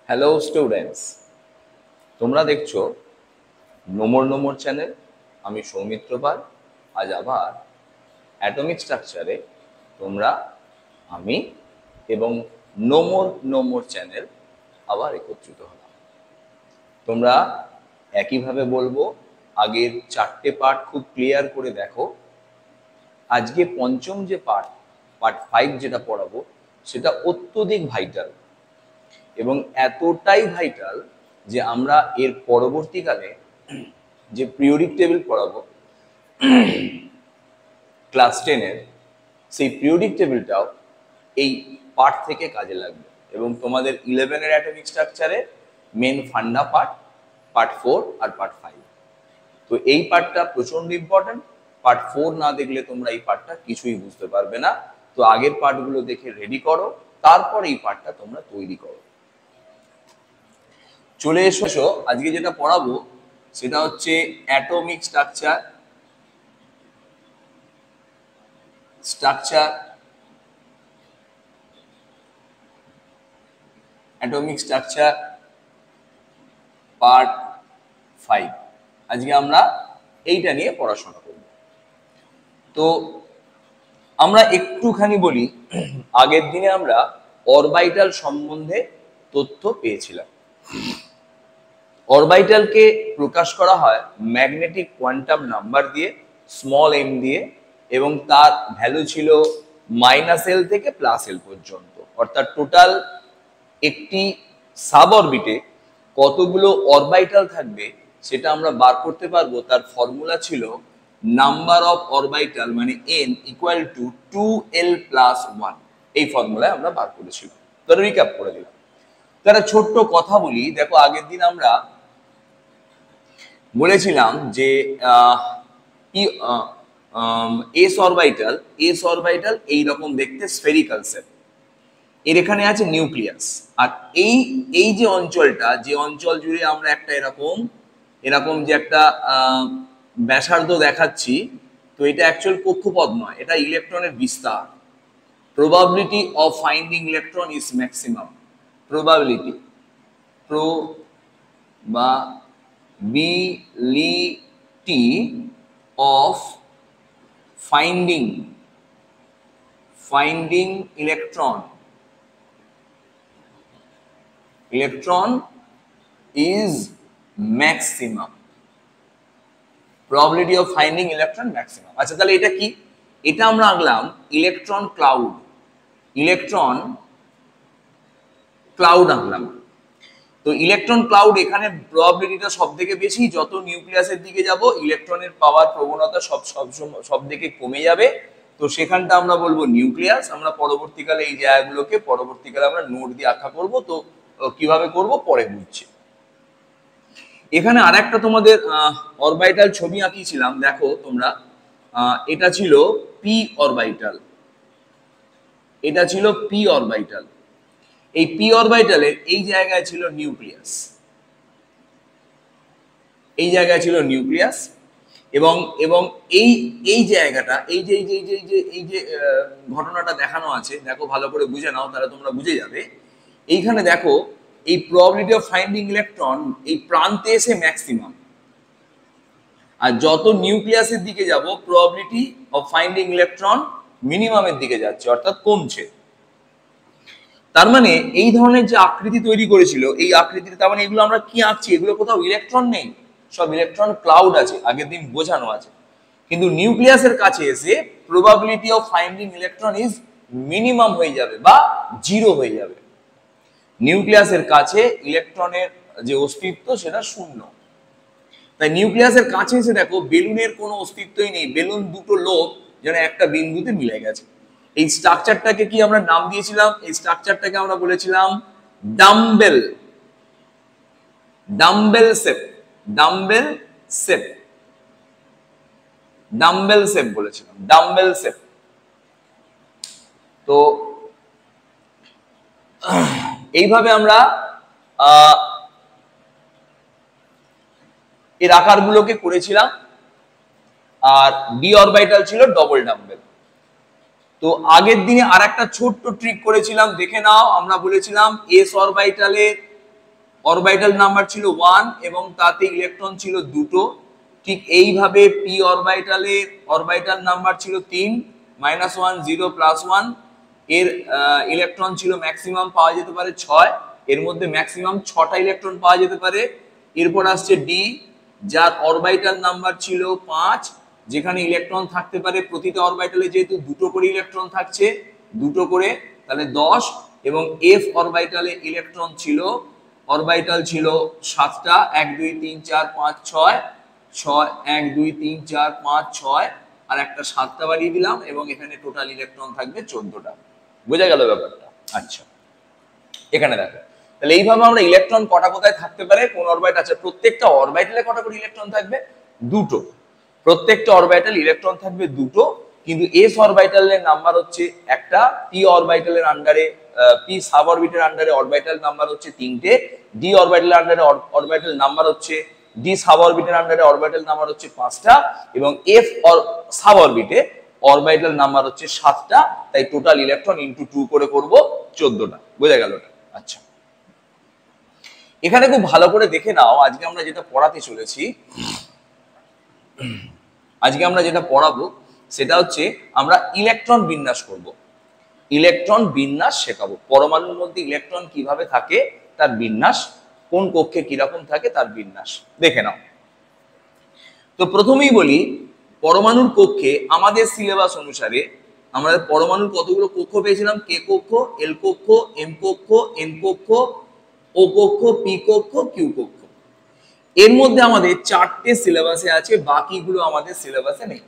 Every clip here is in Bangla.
হ্যালো স্টুডেন্টস, তোমরা দেখছো নোমর চ্যানেল। আমি সৌমিত্র পাল। আজ আবার অ্যাটমিক স্ট্রাকচারে তোমরা, আমি এবং নোমর চ্যানেল আবার একত্রিত হলাম। তোমরা একইভাবে বলবো, আগের 4টে পার্ট খুব ক্লিয়ার করে দেখো। আজকে পঞ্চম যে পার্ট 5 যেটা পড়াবো, সেটা অত্যধিক ভাইটাল এবং এতটাই ভাইটাল যে আমরা এর পরবর্তীকালে যে পিরিয়ডিক টেবিল পড়াবো ক্লাস 10-এর, সেই পিরিয়ডিক টেবিলটাও এই পার্ট থেকে কাজে লাগবে। এবং তোমাদের 11-এর অ্যাটমিক স্ট্রাকচারে মেন ফান্ডা পার্ট 4 আর পার্ট 5। তো এই পার্টটা প্রচন্ড ইম্পর্টেন্ট। পার্ট 4 না দেখলে তোমরা এই পার্টটা কিছুই বুঝতে পারবে না। তো আগের পার্টগুলো দেখে রেডি করো, তারপর এই পার্টটা তোমরা তৈরি করো। চলে এসো, আজকে যেটা পড়াবো সেটা হচ্ছে অ্যাটমিক স্ট্রাকচার পার্ট 5। আজকে আমরা এইটা নিয়ে পড়াশোনা করব। তো আমরা একটুখানি বলি, আগের দিনে আমরা অরবাইটাল সম্বন্ধে তথ্য পেয়েছিলাম। অরবাইটালকে প্রকাশ করা হয় ম্যাগনেটিক কোয়ান্টাম নাম্বার দিয়ে, স্মল এম দিয়ে, এবং তার ভ্যালু ছিল -L থেকে +L পর্যন্ত। অর্থাৎ টোটাল একটি সাব অরবিটে কতগুলো অরবাইটাল থাকবে সেটা আমরা বার করতে পারবো। তার ফর্মুলা ছিল নাম্বার অফ অরবাইটাল মানে n ইকুয়াল টু 2l + 1। এই ফর্মুলায় আমরা বার করেছিলাম। তো রিক্যাপ করে দিলাম। তারা ছোট্ট কথা বলি, দেখো আগের দিন আমরা বলেছিলাম যে এস অরবাইটাল এইরকম দেখতে, স্ফেরিক্যাল শেপ। এর এখানে আছে নিউক্লিয়াস। আর এই যে অঞ্চলটা, যে অঞ্চল জুড়ে আমরা একটা এরকম যে একটা ব্যাসার্ধ দেখাচ্ছি, তো এটা অ্যাকচুয়াল কক্ষপথ নয়, এটা ইলেকট্রনের বিস্তার। Probability of finding electron is maximum. Probability of finding electron is maximum. Probability of finding electron maximum. আচ্ছা, তাহলে এটা কি? এটা আমরা আঁকলাম ইলেকট্রন ক্লাউড আঁকলাম। তো ইলেকট্রন ক্লাউড, এখানে প্রবাবিলিটিটা সব থেকে বেশি। যত নিউক্লিয়াসের দিকে যাব, ইলেকট্রনের পাওয়ার প্রবণতা সব দিকে কমে যাবে। তো সেখানটা আমরা বলবো নিউক্লিয়াস। আমরা পরবর্তীকালে এই জায়গাগুলোকে আমরা নোট দিয়ে আঁকা করব। তো কিভাবে করব পরে বুঝছি। এখানে আরেকটা তোমাদের অরবাইটাল ছবি আঁকিয়েছিলাম, দেখো তোমরা। এটা ছিল পি অরবাইটাল। এই পি অরবাইটালের এই জায়গায় ছিল নিউক্লিয়াস। এবং এই জায়গাটা, এই যে ঘটনাটা দেখানো আছে, দেখো ভালো করে বুঝে নাও, তাহলে তোমরা বুঝে যাবে। এইখানে দেখো, এই প্রবাবিলিটি অফ ফাইন্ডিং ইলেকট্রন এই প্রান্তে এসে ম্যাক্সিমাম, আর যত নিউক্লিয়াসের দিকে যাব, প্রবাবিলিটি অফ ফাইন্ডিং ইলেকট্রন মিনিমামের দিকে যাচ্ছে, অর্থাৎ কমছে। তার মানে এই ধরনের যে আকৃতি তৈরি করেছিল, এই আকৃতিতে, তার মানে এগুলো আমরা কি আঁকছি, এগুলো কোথাও ইলেকট্রন নেই, সব ইলেকট্রন ক্লাউড আছে, আগের দিন বোঝানো আছে। কিন্তু নিউক্লিয়াসের কাছে এসে probability of finding electron is minimum হয়ে যাবে বা 0 হয়ে যাবে। নিউক্লিয়াসের কাছে ইলেকট্রনের যে অস্তিত্ব সেটা 0। তাই নিউক্লিয়াসের কাছে এসে দেখো বেলুনের কোনো অস্তিত্বই নেই। বেলুন দুটো লোক যেন একটা বিন্দুতে মিলে গেছে। এই স্ট্রাকচারটাকে কি আমরা নাম দিয়েছিলাম? এই স্ট্রাকচারটাকে আমরা বলেছিলাম ডাম্বেল শেপ বলেছিলাম, ডাম্বেল শেপ। তো এইভাবে আমরা এর আকারগুলোকে করেছিলাম। আর ডি অরবিটাল ছিল ডবল ডাম্বেল। তো আগের দিনে আর একটা ছোট্ট ট্রিক করেছিলাম, দেখে নাও। আমরা বলেছিলাম এস অরবিটালের অরবিটাল নাম্বার ছিল 1 এবং তাতে ইলেকট্রন ছিল দুটো। ঠিক এইভাবে পি অরবিটালে অরবিটাল নাম্বার ছিল 3, -1 0 +1, এর ইলেকট্রন ছিল ম্যাক্সিমাম পাওয়া যেতে পারে 6, এর মধ্যে ম্যাক্সিমাম 6টা ইলেকট্রন পাওয়া যেতে পারে। এরপর আসছে ডি, যার অরবিটাল নাম্বার ছিল 5, যেখানে ইলেকট্রন থাকতে পারে প্রতিটা অরবিটালে, যেহেতু দুটো করে ইলেকট্রন থাকছে, দুটো করে, তাহলে 10। এবং এফ অরবিটালে ইলেকট্রন ছিল, অরবিটাল ছিল 7টা, 1 2 3 4 5 6, 1 2 3 4 5 6, আর একটা 7টা বাড়িয়ে দিলাম, এবং এখানে টোটাল ইলেকট্রন থাকবে 14টা। বোঝা গেল ব্যাপারটা? আচ্ছা, এখানে দেখো, তাহলে এইভাবে আমরা ইলেকট্রন কটা কোথায় থাকতে পারে, কোন অরবিটাল আছে, প্রত্যেকটা অরবিটালে কটা করে ইলেকট্রন থাকবে, দুটো। প্রত্যেকটা অরবিটাল ইলেকট্রন থাকবে দুটো, কিন্তু এস অরবিটালের নাম্বার হচ্ছে একটা, পি অরবিটালের আন্ডারে, পি সাব অরবিটালের আন্ডারে অরবিটাল নাম্বার হচ্ছে 3টে, ডি অরবিটালের আন্ডারে অরবিটাল নাম্বার হচ্ছে, ডি সাব অরবিটালের আন্ডারে অরবিটাল নাম্বার হচ্ছে 5টা, এবং এফ সাব অরবিটে অরবিটাল নাম্বার হচ্ছে 7টা। তাই টোটাল ইলেকট্রন ইনটু 2 করে করব 14টা। বোঝা গেল? আচ্ছা, এখানে খুব ভালো করে দেখে নাও, আজকে আমরা যেটা পড়াতে চলেছি, আজকে আমরা যেটা পড়াবো সেটা হচ্ছে আমরা ইলেকট্রন বিন্যাস করব। ইলেকট্রন বিন্যাস শেখাবো, পরমাণুর মধ্যে ইলেকট্রন কিভাবে থাকে তার বিন্যাস, কোন কক্ষে কিরকম থাকে তার বিন্যাস দেখে নাও। তো প্রথমেই বলি, পরমাণুর কক্ষে আমাদের সিলেবাস অনুসারে আমরা পরমাণুর কতগুলো কক্ষ পেয়েছিলাম, কে কক্ষ, এল কক্ষ, এম কক্ষ, এন কক্ষ, ও কক্ষ, পি কক্ষ, কিউ কক্ষ। এর মধ্যে আমাদের 4টে সিলেবাসে আছে, বাকিগুলো আমাদের সিলেবাসে নেই।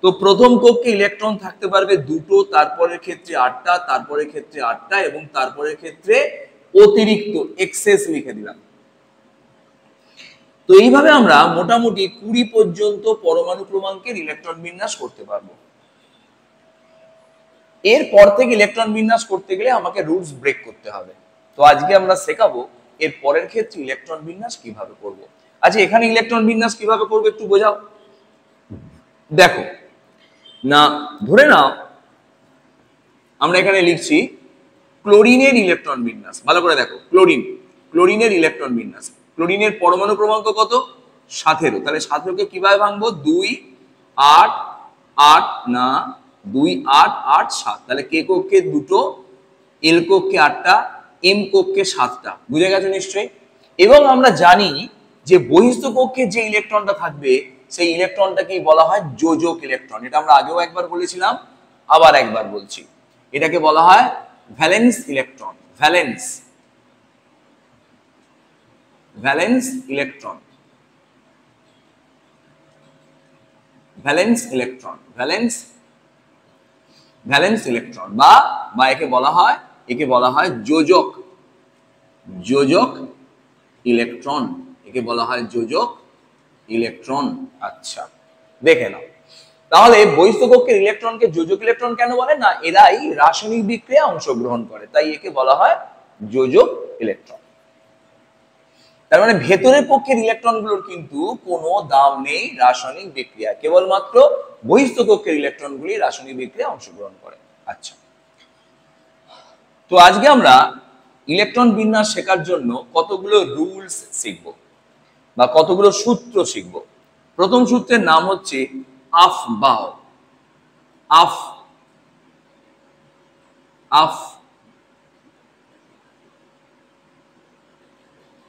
তো প্রথম কক্ষে ইলেকট্রন থাকতে পারবে দুটো, তারপরের ক্ষেত্রে 8টা, তারপরের ক্ষেত্রে 8টা, এবং তারপরের ক্ষেত্রে অতিরিক্ত এক্সেস লিখে দিলাম। তো এইভাবে আমরা মোটামুটি 20 পর্যন্ত পরমাণু ক্রমাঙ্কের ইলেকট্রন বিন্যাস করতে পারবো। এরপর থেকে ইলেকট্রন বিন্যাস করতে গেলে আমাকে রুলস ব্রেক করতে হবে। তো আজকে আমরা শেখাবো এর পরের ক্ষেত্রে ইলেকট্রন বিন্যাস কিভাবে করব। আচ্ছা, এখানে ইলেকট্রন বিন্যাস কিভাবে করবো একটু বোঝাও। দেখো না, ধরে নাও আমরা এখানে লিখছি ক্লোরিনের ইলেকট্রন বিন্যাস। ভালো করে দেখো, ক্লোরিনের ইলেকট্রন বিন্যাস। ক্লোরিনের পরমাণু ক্রমাঙ্ক কত? 17। তাহলে 17কে কিভাবে ভাঙবো? 2 8 8, না 2 8 8 7। তাহলে কে কক্ষে দুটো, এল কক্ষে 8টা, এম কক্ষে 7টা। বুঝে গেছো নিশ্চয়ই? এবং আমরা জানি যে বহিস্থ কক্ষে যে ইলেকট্রনটা থাকবে সেই ইলেকট্রনটাকেই বলা হয় যোজক ইলেকট্রন। এটা আমরা আগেও একবার বলেছিলাম, আবার একবার বলছি, এটাকে বলা হয় valence electron. Valence electron, valence electron, valence electron, বা একে বলা হয় যোজক ইলেকট্রন। একে বলা হয় যোজক ইলেকট্রন। আচ্ছা, দেখে নাও তাহলে বহিস্থ কক্ষের ইলেকট্রনকে যোজক ইলেকট্রন কেন বলে? না, এরাই রাসায়নিক বিক্রিয়া অংশগ্রহণ করে, তাই একে বলা হয় যোজক ইলেকট্রন। তার মানে ভেতরের পক্ষের ইলেকট্রনগুলোর কিন্তু কোনো দাম নেই রাসায়নিক বিক্রিয়া, কেবলমাত্র বহিস্থ কক্ষের ইলেকট্রনগুলি রাসায়নিক বিক্রিয়া অংশগ্রহণ করে। আচ্ছা, তো আজকে আমরা ইলেকট্রন বিন্যাস শেখার জন্য কতগুলো রুলস শিখব বা কতগুলো সূত্র শিখব। প্রথম সূত্রের নাম হচ্ছে আফবাও। আফ আফ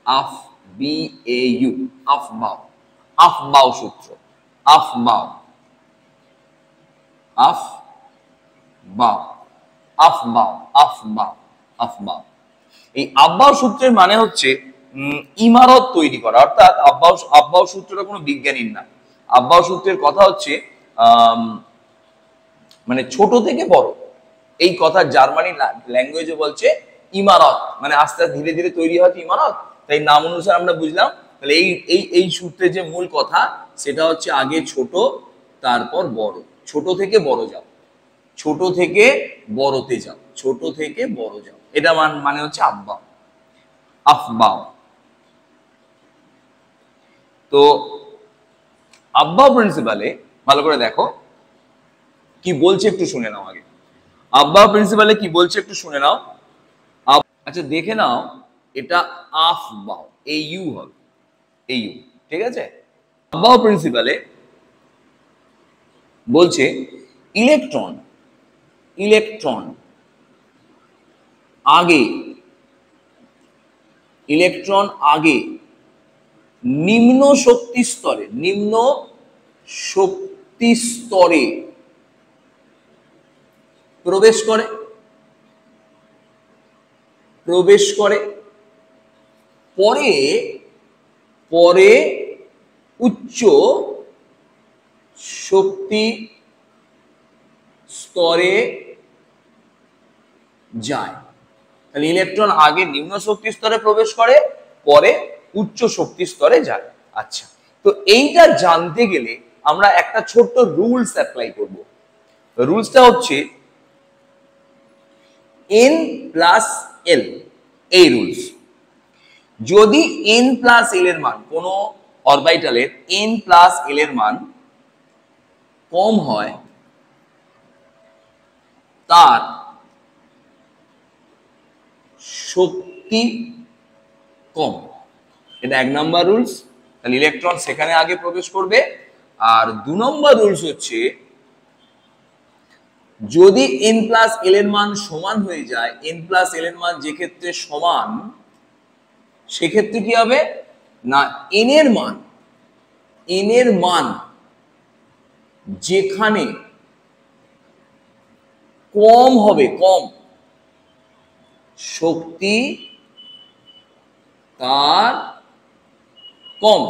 আফ বি এ ইউ, আফবাও। আফবাও সূত্র, আফবাও, আফবাও, আফবাও, আফবাও, আফবাও। এই আফবাও সূত্রের মানে হচ্ছে ইমারত তৈরি করা, অর্থাৎ আফবাও সূত্রটা কোনো বিজ্ঞানীর না। আফবাও সূত্রের কথা হচ্ছে মানে ছোট থেকে বড়, এই কথা জার্মানি ল্যাঙ্গুয়েজে বলছে ইমারত, মানে আস্তে আস্তে ধীরে ধীরে তৈরি হয় ইমারত। তাই নাম অনুসারে আমরা বুঝলাম। তাহলে এই সূত্রের যে মূল কথা সেটা হচ্ছে আগে ছোট, তারপর বড়, ছোট থেকে বড় যাও, ছোট থেকে বড়তে যাও, ছোট থেকে বড় যাও। এটা মানে হচ্ছে আফবাও। আফবাও। তো আফবাও প্রিন্সিপালে ভালো করে দেখো কি বলছে, একটু শুনে নাও আগে। আফবাও প্রিন্সিপালে কি বলছে একটু শুনে নাও। আচ্ছা, দেখে নাও এটা আফ বাও, এই ইউ হবে, এই ইউ, ঠিক আছে। বাও প্রিন্সিপালে বলছে ইলেকট্রন, ইলেকট্রন আগে, ইলেকট্রন আগে নিম্ন শক্তি স্তরে, নিম্ন শক্তি স্তরে প্রবেশ করে, প্রবেশ করে, পরে পরে উচ্চ শক্তি স্তরে যায়। তাহলে ইলেকট্রন আগে নিম্ন শক্তি স্তরে প্রবেশ করে, পরে উচ্চ শক্তি স্তরে যায়। আচ্ছা, তো এইটা জানতে গেলে আমরা একটা ছোট্ট রুলস অ্যাপ্লাই করব। রুলসটা হচ্ছে n প্লাস এল, এই রুলস। যদি n প্লাস এল এর মান, কোন অরবিটালের n প্লাস এল এর মান কম হয়, তার শক্তি কম। এটা 1 নম্বর রুলস। তাহলে ইলেকট্রন সেখানে আগে প্রবেশ করবে। আর 2 নম্বর রুলস হচ্ছে যদি n প্লাস এল এর মান সমান হয়ে যায়, n প্লাস এল এর মান যে ক্ষেত্রে সমান, সেক্ষেত্রে কি হবে না, n এর মান, n এর মান যেখানে কম হবে, কম শক্তি তার কম,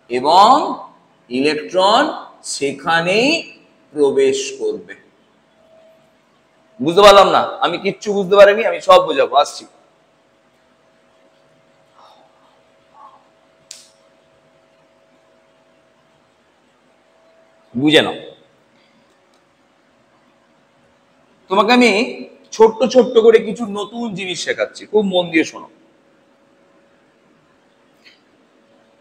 এবং ইলেকট্রন সেখানেই প্রবেশ করবে। বুঝতে পারলাম না? আমি কিচ্ছু বুঝতে পারিনি, আমি সব বোঝাবো, আসছি। বুঝে নাও। তোমাকে আমি ছোট্ট ছোট্ট করে কিছু নতুন জিনিস শেখাচ্ছি, খুব মন দিয়ে শোনো।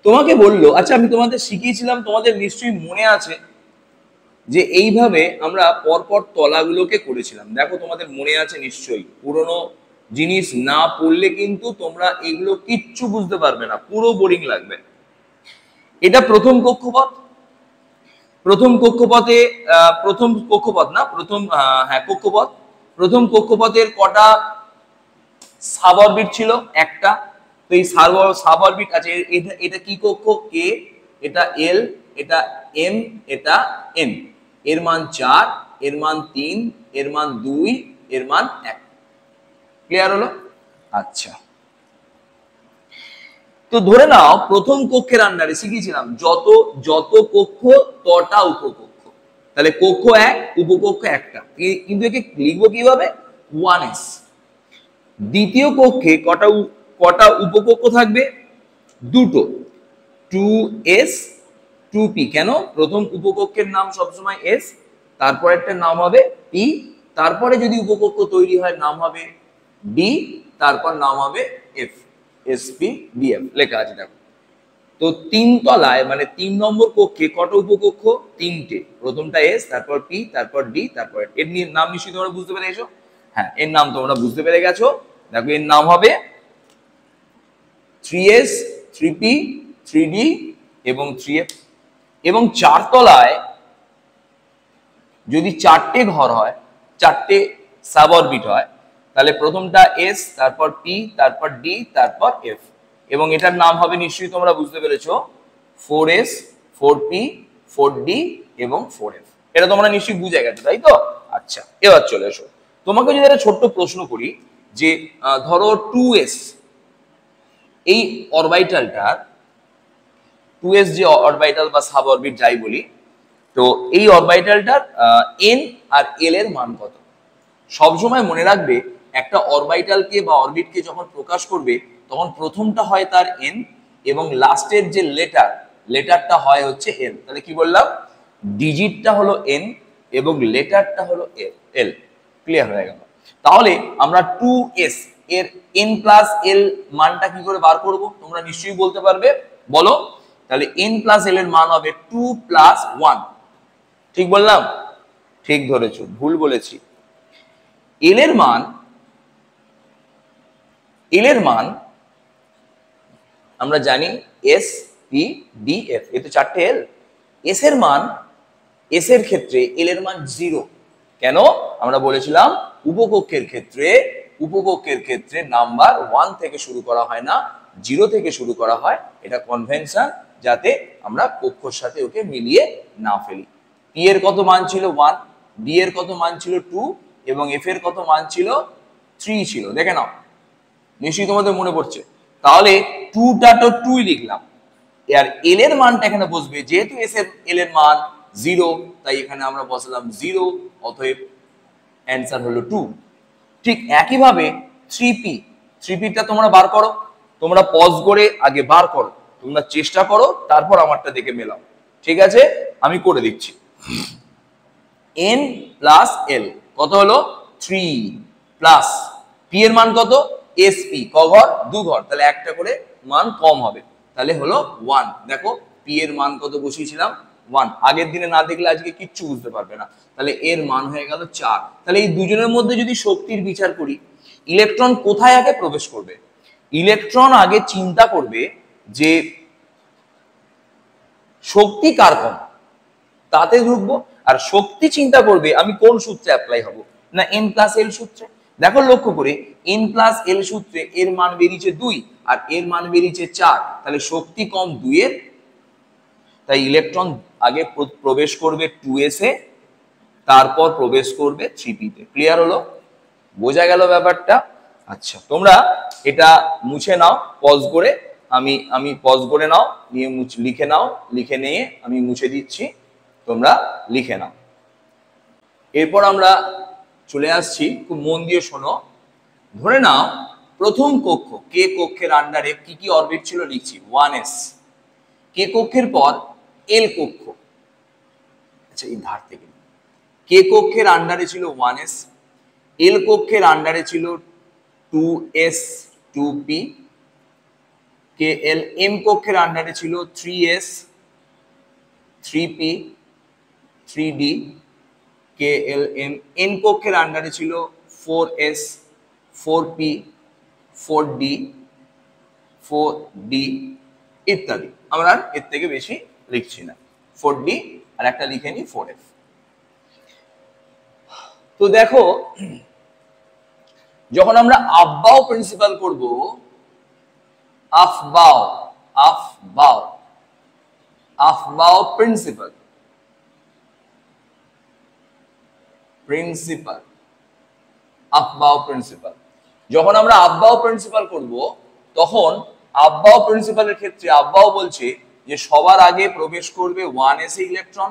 তোমাকে বললো, আচ্ছা আমি তোমাদের শিখিয়েছিলাম, তোমাদের নিশ্চয়ই মনে আছে যে এইভাবে আমরা পরপর তলাগুলোকে করেছিলাম। দেখো তোমাদের মনে আছে নিশ্চয়ই। পুরনো জিনিস না পড়লে কিন্তু তোমরা এগুলো কিচ্ছু বুঝতে পারবে না, পুরো বোরিং লাগবে। এটা প্রথম কক্ষপথ। প্রথম কক্ষপথে প্রথম কক্ষপথ না, প্রথম হ্যাঁ কক্ষপথ। প্রথম কক্ষপথের কটা সাবঅরবিট ছিল? একটা। তো এই সাবঅরবিট আছে, এটা কি কক্ষ? কে, এটা এল, এটা এম, এটা এন। এর মান 4, এর মান 3, এর মান 2, এর মান 1। ক্লিয়ার হলো? আচ্ছা, তো ধরে নাও প্রথম কক্ষের আন্ডারে শিখিয়েছিলাম যত যত কক্ষ তটা উপকক্ষ। তাহলে কক্ষ 1, উপকক্ষ একটা, কিন্তু একে লিখবো কিভাবে? 1s। দ্বিতীয় কক্ষে কটা কটা উপকক্ষ থাকবে? দুটো, 2s 2p। কেন? প্রথম উপকক্ষের নাম সবসময় s, তারপর একটা নাম হবে p, তারপরে যদি উপকক্ষ তৈরি হয় নাম হবে d, তারপর নাম হবে f, sp df লেখা আছে দেখো। তো 3 তলায় মানে 3 নম্বর কক্ষে কত উপকক্ষ? 3টে। প্রথমটা s, তারপর p, তারপর d, তারপর এর নাম নিশ্চয়ই তোমরা বুঝতে পেরেছো। হ্যাঁ, এর নাম তোমরা বুঝতে পেরে গেছো। দেখো এর নাম হবে 3s, 3p, 3d এবং 3f। এবং 4 তলায় যদি 4টে ঘর হয়, 4টে সাবঅরবিট হয়, তাহলে প্রথমটা s, তারপর p, তারপর d, তারপর f। এবং এটার নাম হবে নিশ্চয়ই তোমরা বুঝতে পেরেছো 4s, 4p, 4d এবং 4f। এটা তোমরা নিশ্চয়ই বুঝে গেছো, তাই তো? আচ্ছা, এবার চলে এসো। তোমাকে যদি একটা ছোট্ট প্রশ্ন করি যে ধরো 2s, এই অরবিটালটার 2s যে অরবিটাল বা সাবঅরবিট যাই বলি, তো এই অরবিটালটার n আর l এর মান কত? সবসময় মনে রাখবে একটা অরবিটালকে বা অরবিটকে যখন প্রকাশ করবে তখন প্রথমটা হয় তার n এবং লাস্টের যে লেটারটা হয় হচ্ছে l। তাহলে কি বললাম? ডিজিটটা হলো n এবং লেটারটা হলো l। ক্লিয়ার হয়ে গেল? তাহলে আমরা 2s এর n প্লাস l মানটা কি করে বার করব? তোমরা নিশ্চয়ই বলতে পারবে, বলো। তাহলে n প্লাস l এর মান হবে 2 প্লাস 1। ঠিক বললাম? ঠিক ধরেছো, ভুল বলেছি। এল এর মান এল এর মান আমরা জানি এস পি ডি এফ, এই তো চারটে এল। এস এর মান, এস এর ক্ষেত্রে এল এর মান 0। কেন? আমরা বলেছিলাম উপকক্ষের ক্ষেত্রে নাম্বার 1 থেকে শুরু করা হয় না, 0 থেকে শুরু করা হয়। এটা কনভেনশন, যাতে আমরা কক্ষর সাথে ওকে মিলিয়ে না ফেলি। পি এর কত মান ছিল 1, ডি এর কত মান ছিল 2 এবং এফ এর কত মান ছিল 3 ছিল। দেখে নাও, নিশ্চয়ই তোমাদের মনে পড়ছে। তাহলে 2টা তো 2ই লিখলাম, আর এল এর মানটা এখানে বসবে, যেহেতু এল এর মান 0 তাই এখানে আমরা বসালাম 0, অতএব অ্যান্সার হলো 2। ঠিক একইভাবে 3P টা তোমরা বার করো, তোমরা পজ করে আগে বার করো, তোমরা চেষ্টা করো, তারপর আমারটা দেখে মেলাও। ঠিক আছে, আমি করে দিচ্ছি। n প্লাস এল কত হলো 3 প্লাস পি এর মান কত এসপি, ক ঘর 2 ঘর, তাহলে একটা করে মান কম হবে, তাহলে হলো 1। দেখো পি এর মান কত বসিয়েছিলাম 1, আগের দিনে না দেখলে আজকে কিচ্ছু বুঝতে পারবে না। তাহলে এর মান হয়ে গেল 4। তাহলে এই দুজনের মধ্যে যদি শক্তির বিচার করি, ইলেকট্রন কোথায় আগে প্রবেশ করবে? ইলেকট্রন আগে চিন্তা করবে যে শক্তি কার কম, তাতে ঢুকবো। আর শক্তি চিন্তা করবে আমি কোন সূত্রে অ্যাপ্লাই হব, না এন প্লাস এল সূত্রে। দেখো লক্ষ্য করে, এন প্লাস এল সূত্রে এর মান বেরিয়েছে 2 আর এর মান বেরিয়েছে 4, তাহলে শক্তি কম 2 এর, তাই ইলেকট্রন আগে প্রবেশ করবে 2s এ, তারপর প্রবেশ করবে 3p তে। ক্লিয়ার হলো? বোঝা গেল ব্যাপারটা? আচ্ছা, তোমরা এটা মুছে নাও পজ করে, আমি পজ করে নাও, নিয়ে লিখে নাও, লিখে নিয়ে আমি মুছে দিচ্ছি, তোমরা লিখে নাও। এরপর আমরা চলে আসছি, খুব মন দিয়ে শোনো। ধরে নাও প্রথম কক্ষ, কে কক্ষের আন্ডারে কি কি অরবিট ছিল লিখছি, 1s। কে কক্ষের পর এল কক্ষ, আচ্ছা এই ধার থেকে, কে কক্ষের আন্ডারে ছিল 1s, এল কক্ষের আন্ডারে ছিল 2s 2p, কে এল এম কক্ষের আন্ডারে ছিল 3s 3p 3d, কে এল এম এন কক্ষের আন্ডারে ছিল 4s 4p 4d 4d ইত্যাদি। আমরা এর থেকে বেশি লিখছি না, 4d আর একটা লিখে নি 4f। তো দেখো, যখন আমরা আফবাও প্রিন্সিপাল করব, আফবাও আফবাও আফবাও প্রিন্সিপাল আফবাও প্রিন্সিপাল, যখন আমরা আফবাও প্রিন্সিপাল করব, তখন আফবাও প্রিন্সিপালের ক্ষেত্রে আফবাও বলছে যে সবার আগে প্রবেশ করবে 1s এ ইলেকট্রন,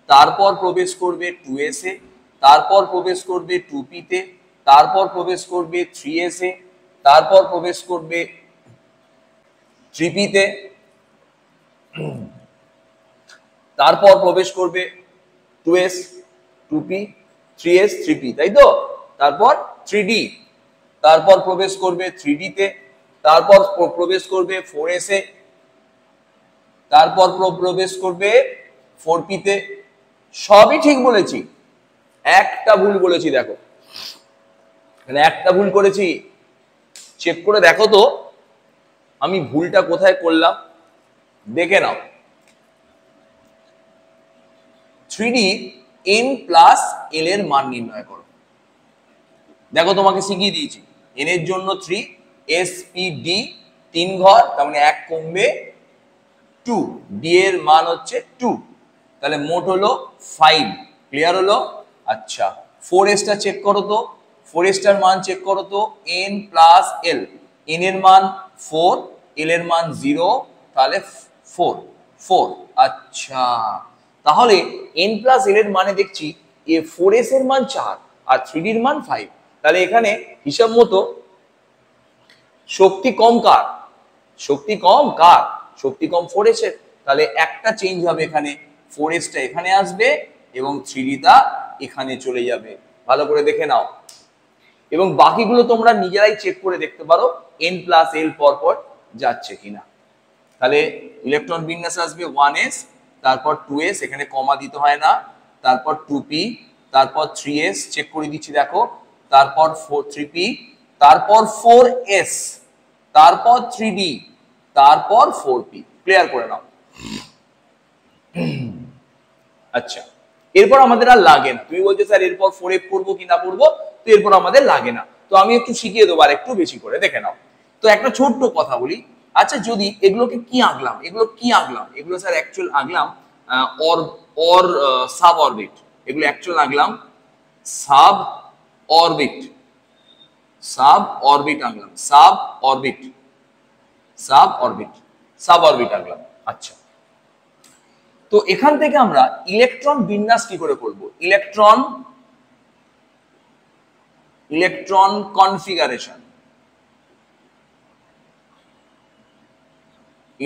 তারপর প্রবেশ করবে 2s এ, তারপর প্রবেশ করবে 2p তে, তারপর প্রবেশ করবে 3s এ, তারপর প্রবেশ করবে 3p তে, তারপর প্রবেশ করবে 2s 2p 3s 3p, তাই তো? তারপর 3d, তারপর প্রবেশ করবে 3d তে, তারপর প্রবেশ করবে 4s এ, তারপর প্রবেশ করবে 4p তে। সবই ঠিক বলেছি, একটা ভুল বলেছি। দেখো এখানে একটা ভুল করেছি, চেক করে দেখো তো আমি ভুলটা কোথায় করলাম, দেখে নাও। 3d n প্লাস l এর মান নির্ণয় করো। দেখো তোমাকে শিখিয়ে দিয়েছি, n এর জন্য 3, s p d 3 ঘর, তার মানে 1 কমবে 2, d এর মান হচ্ছে 2, তাহলে মোট হলো 5। ক্লিয়ার হলো? আচ্ছা, 4s টা চেক করো তো, 4s টার মান চেক করো তো, n প্লাস l, n এর মান 4, l এর মান 0, তাহলে 4 4। আচ্ছা, তাহলে n প্লাস l এর মানে দেখছি এ 4s এর মান 4 আর 3d এর মান 5, তাহলে এখানে হিসাব মতো শক্তি কম কার? শক্তি কম কার? শক্তি কম 4s এর। তাহলে একটা চেঞ্জ হবে, এখানে 4s টা এখানে আসবে এবং 3d টা এখানে চলে যাবে। ভালো করে দেখে নাও, এবং বাকিগুলো তোমরা নিজেরাই চেক করে দেখতে পারো n প্লাস l পর পর যাচ্ছে কিনা। তাহলে ইলেকট্রন বিন্যাস আসবে 1s, তারপর 2s, এখানে কমা দিতে হয় না, তারপর 2p, তারপর 3s চেক করে দিচ্ছি দেখো, তারপর 3p, তারপর 4s তারপর 3D, তারপর 4P। ক্লিয়ার করে নাও। আচ্ছা, এরপর আমাদের আর লাগে না। তুমি বলছো স্যার এরপর 4F করবো কি না করবো, তো এরপর আমাদের লাগে না। তো আমি একটু শিখিয়ে দেবো আর একটু বেশি করে, দেখে নাও। তো একটা ছোট্ট কথা বলি, আচ্ছা যদি এগুলোকে কি আঁকলাম, এগুলো কি আঁকলাম, এগুলো স্যার অ্যাকচুয়াল আঁকলাম অর অর সাব অরবিট, এগুলো অ্যাকচুয়াল আঁকলাম সাব অরবিট, সাব অরবিট আঁকলাম, sub orbit, sub orbit, sub orbit আঁকলাম। আচ্ছা, তো এখান থেকে আমরা ইলেকট্রন বিন্যাস কি করে করব, ইলেকট্রন কনফিগারেশন,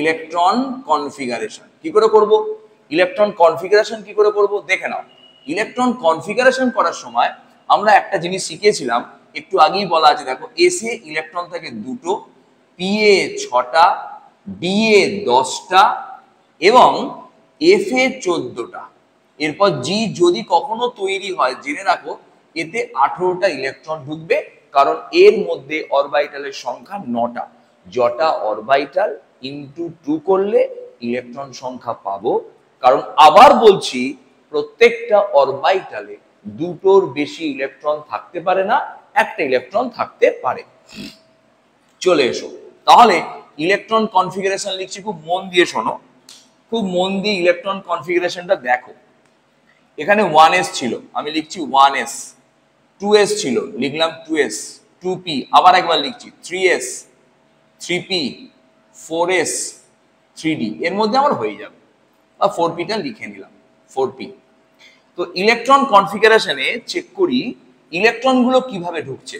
ইলেকট্রন কনফিগারেশন কি করে করব, ইলেকট্রন কনফিগারেশন কি করে করব দেখে নাও। ইলেকট্রন কনফিগারেশন করার সময় আমরা একটা জিনিস শিখেছিলাম, একটু আগেই বলা আছে, দেখো এস এ ইলেকট্রন থাকে দুটো, পি এ 6টা, ডি এ 10টা এবং এফ এ 14টা। এরপর জি যদি কখনো তৈরি হয় জেনে রাখো এতে 18টা ইলেকট্রন ঢুকবে, কারণ এর মধ্যে অরবিটালের সংখ্যা 9টা। জটা অরবিটাল ইনটু 2 করলে ইলেকট্রন সংখ্যা পাবো। কারণ আবার বলছি, প্রত্যেকটা অরবিটালে দুটোর বেশি ইলেকট্রন থাকতে পারে না, একটা ইলেকট্রন থাকতে পারে। চলে এসো তাহলে ইলেকট্রন কনফিগারেশন লিখছি, খুব মন দিয়ে শোনো, খুব মন দিয়ে ইলেকট্রন কনফিগারেশনটা দেখো। এখানে 1s ছিল, আমি লিখছি 1s, 2s ছিল, লিখলাম 2s, 2p, আবার একবার লিখছি 3s, 3p, 4s, 3d, এর মধ্যে আমার হয়ে যাবে, বা 4p টা লিখে নিলাম 4p। তো ইলেকট্রন কনফিগারেশনে চেক করি ইলেকট্রন গুলো কিভাবে ঢুকছে।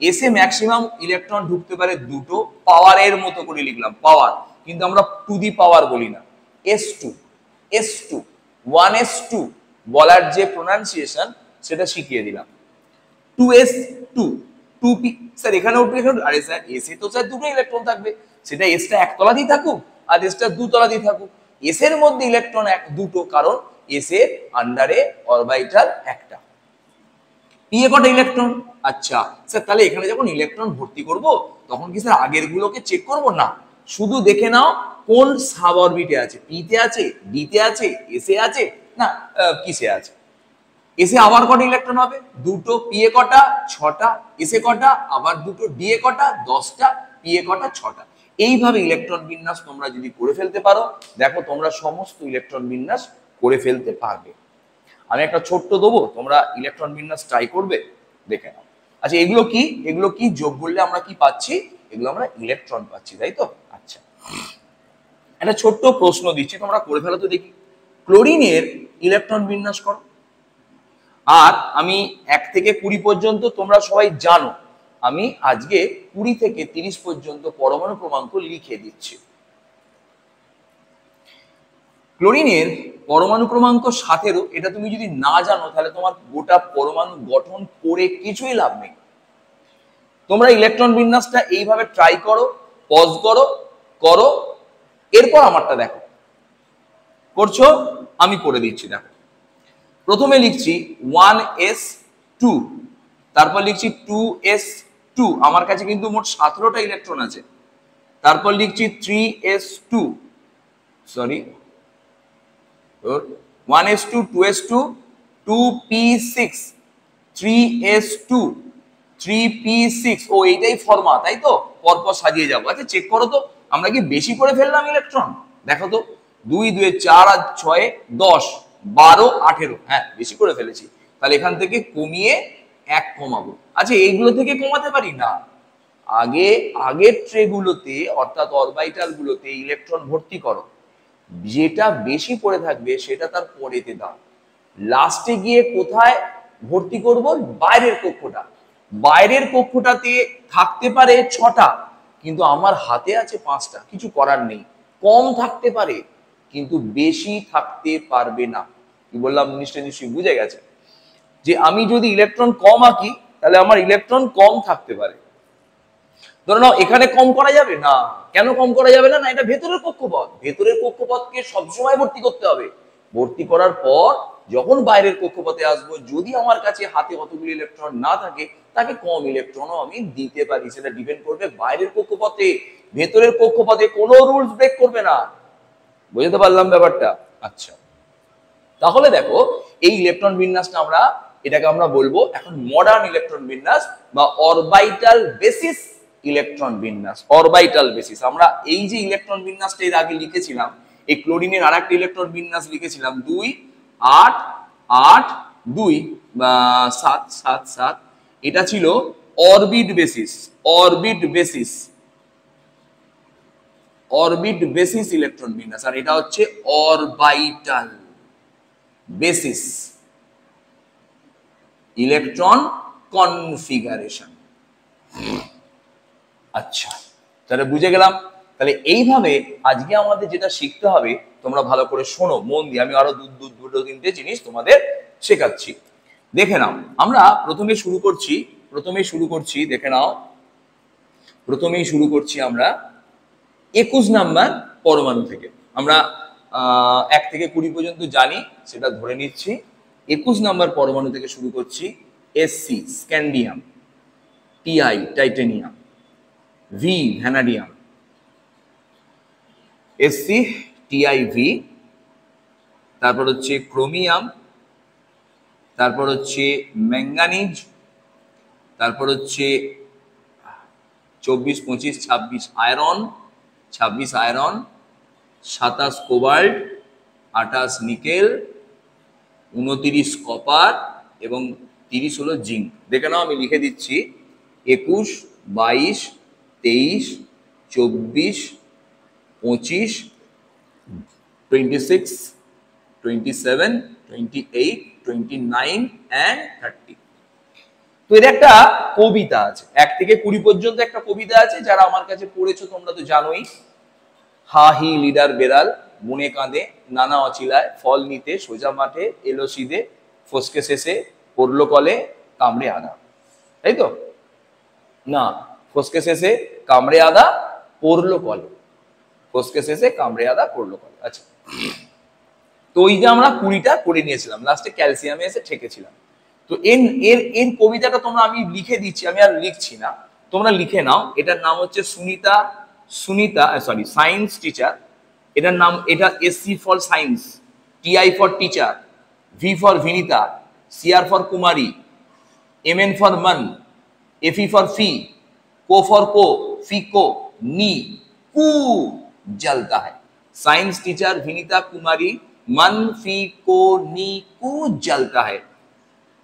এসে ম্যাক্সিমাম ইলেকট্রন ঢুকতে পারে দুটো, পাওয়ারের মতো করে লিখলাম পাওয়ার, কিন্তু আমরা টু দি পাওয়ার বলি না, s2, s2, 1s2 বলার যে প্রোনাউন্সিয়েশন সেটা শিখিয়ে দিলাম। 2s2, 2p, স্যার এখানেও আরে স্যার এসে তো স্যার দুটো ইলেকট্রন থাকবে, সেটা এসটা একতলাতেই থাকুক আর এসটা দুতলাতেই থাকুক, এস এর মধ্যে ইলেকট্রন দুটো, কারণ এস এর আন্ডারে অরবিটাল একটা। পি এ কটা ইলেকট্রন, আচ্ছা স্যার তাহলে এখানে যখন ইলেকট্রন ভর্তি করব তখন কি স্যার আগের গুলোকে চেক করব না, শুধু দেখে নাও কোন সাব অরবিটে আছে, পি তে আছে, ডি তে আছে, এস এ আছে, না কিসে আছে। এসে আবার কটা ইলেকট্রন হবে, দুটো, পি এ কটা 6টা, এসে কটা আবার দুটো, ডি এ কটা 10টা, পি এ কটা 6টা। এইভাবে ইলেকট্রন বিন্যাস তোমরা যদি করে ফেলতে পারো, দেখো তোমরা সমস্ত ইলেকট্রন বিন্যাস করে ফেলতে পারবে। আমি একটা ছোট্ট দেবো, তোমরা ইলেকট্রন বিন্যাস ট্রাই করবে, দেখে নাও। আচ্ছা এগুলো কি, এগুলো কি যোগ করলে আমরা কি পাচ্ছি, এগুলো আমরা ইলেকট্রন পাচ্ছি, তাই তো। আচ্ছা একটা ছোট্ট প্রশ্ন দিচ্ছি, তোমরা করে ফেলো তো দেখি। ক্লোরিনের ইলেকট্রন বিন্যাস করো। আর আমি 1 থেকে 20 পর্যন্ত তোমরা সবাই জানো, আমি আজকে 20 থেকে 30 পর্যন্ত পরমাণু ক্রমাঙ্ক লিখে দিচ্ছি। ক্লোরিনের পরমাণু ক্রমাঙ্ক 17, এটা তুমি যদি না জানো তাহলে তোমার গোটা পরমাণু গঠন করে কিছুই লাভ নেই। তোমরা ইলেকট্রন বিন্যাসটা এইভাবে ট্রাই করো, পজ করো, করো, এরপর আমারটা দেখো। করছো, আমি করে দিচ্ছি, দেখো। প্রথমে লিখছি 1s2, তারপর লিখছি 2s2, আমার কাছে কিন্তু মোট 17টা ইলেকট্রন আছে। তারপর লিখছি 3s2, sorry 1s2, 2s2, 2p6, 3s2, 3p6, ও এইটাই ফর্মা, তাই তো, পরপর সাজিয়ে যাবো। আচ্ছা চেক করো তো আমরা কি বেশি করে ফেললাম ইলেকট্রন, দেখো তো 2 2 4 আর 6 10 12 18, হ্যাঁ বেশি করে ফেলেছি, তাহলে এখান থেকে কমিয়ে 1 কমাবো। আচ্ছা এইগুলো থেকে কমাতে পারি না, আগে আগের ট্রেগুলোতে অর্থাৎ অরবিটাল গুলোতে ইলেকট্রন ভর্তি করো, যেটা বেশি পড়ে থাকবে সেটা তার পরেতে দাও, লাস্টে গিয়ে কোথায় ভর্তি করব, বাইরের কক্ষটা, বাইরের কক্ষটাতে থাকতে পারে 6টা, কিন্তু আমার হাতে আছে 5টা, কিছু করার নেই, কম থাকতে পারে কিন্তু বেশি থাকতে পারবে না। কি বললাম নিশ্চয়ই বুঝে গেছে, যে আমি যদি ইলেকট্রন কম আঁকি তাহলে আমার ইলেকট্রন কম থাকতে পারে। ধরে নাও এখানে কম করা যাবে না, কেন কম করা যাবে না, না এটা ভেতরের কক্ষপথ, ভেতরের কক্ষপথকে সবসময় ভর্তি করতে হবে, ভর্তি করার পর যখন বাইরের কক্ষপথে আসবো, যদি আমার কাছে হাতে অতগুলি ইলেকট্রন না থাকে, তাকে কম ইলেকট্রনও আমি দিতে পারি। সেটা ডিপেন্ড করবে বাইরের কক্ষপথে, ভেতরের কক্ষপথে কোনো রুলস ব্রেক করবে না। বুঝতে পারলাম ব্যাপারটা? আচ্ছা, তাহলে দেখো এই ইলেকট্রন বিন্যাসটা এটাকে আমরা বলবো এখন মডার্ন ইলেকট্রন বিন্যাস বা অরবাইটাল বেসিস ইলেকট্রন বিন্যাস। Orbital basis. আমরা এই যে ইলেকট্রন বিন্যাসটা এর আগে লিখেছিলাম, এই ক্লোরিনের আরেকটা ইলেকট্রন বিন্যাস লিখেছিলাম 2 8 8 2 বা 7 7 7, এটা ছিল orbit basis. Orbit basis, orbit basis electron বিন্যাস। আর এটা হচ্ছে অরবাইটাল বেসিস ইলেকট্রন কনফিগারেশন। আচ্ছা, তাহলে বুঝে গেলাম। তাহলে এইভাবে আজকে আমাদের যেটা শিখতে হবে, তোমরা ভালো করে শোনো মন দিয়ে, আমি আরো দুটো তিনটে জিনিস তোমাদের শেখাচ্ছি। দেখে নাও, আমরা প্রথমেই শুরু করছি দেখে নাও, প্রথমেই শুরু করছি আমরা 21 নাম্বার পরমাণু থেকে। আমরা 1 থেকে 20 পর্যন্ত জানি, সেটা ধরে নিচ্ছি। 21 নাম্বার পরমাণু থেকে শুরু করছি। SC scandium, TI titanium, V vanadium, SC TI V, তারপর হচ্ছে ক্রোমিয়াম, তারপর হচ্ছে ম্যাঙ্গানিজ, তারপর হচ্ছে 24 25 26 iron, 26 iron, 27 cobalt, 28 nickel, 29 copper এবং 30 হলো জিঙ্ক। দেখে নাও, আমি লিখে দিচ্ছি 21 22 23 24 25 26 27 28 29 and 30। তো এর একটা কবিতা আছে, 1 থেকে 20 পর্যন্ত একটা কবিতা আছে, যারা আমার কাছে পড়েছো তোমরা তো জানোই। হা হি লিডার বেড়াল, বনে কাঁদে নানা অচিলায়, ফল নিতে সোজা মাঠে এলো সিদে, ফসকে শেষে পড়লো কলে কামড়ে আদা। তাই তো না? ফসকে শেষে কামড়ে আদা পড়লো কলে, ফসকে শেষে কামড়ে আদা পড়লো কলে। আচ্ছা, তো ওই যে আমরা 20টা করে নিয়েছিলাম, লাস্টে ক্যালসিয়ামে এসে ঠেকেছিলাম। তো এর কবিতাটা আমি লিখে দিচ্ছি, আমি আর লিখছি না, তোমরা লিখে নাও। এটার নাম হচ্ছে সায়েন্স টিচার। এটার নাম, এটা SC for science, TI for teacher, V for Vinita, CR for Kumari, MN for man, एफी फॉर फी, को फॉर को, फी को, नी कू जलता है। साइंस टीचर विनीता कुमारी, मन फी को नी कू जलता है।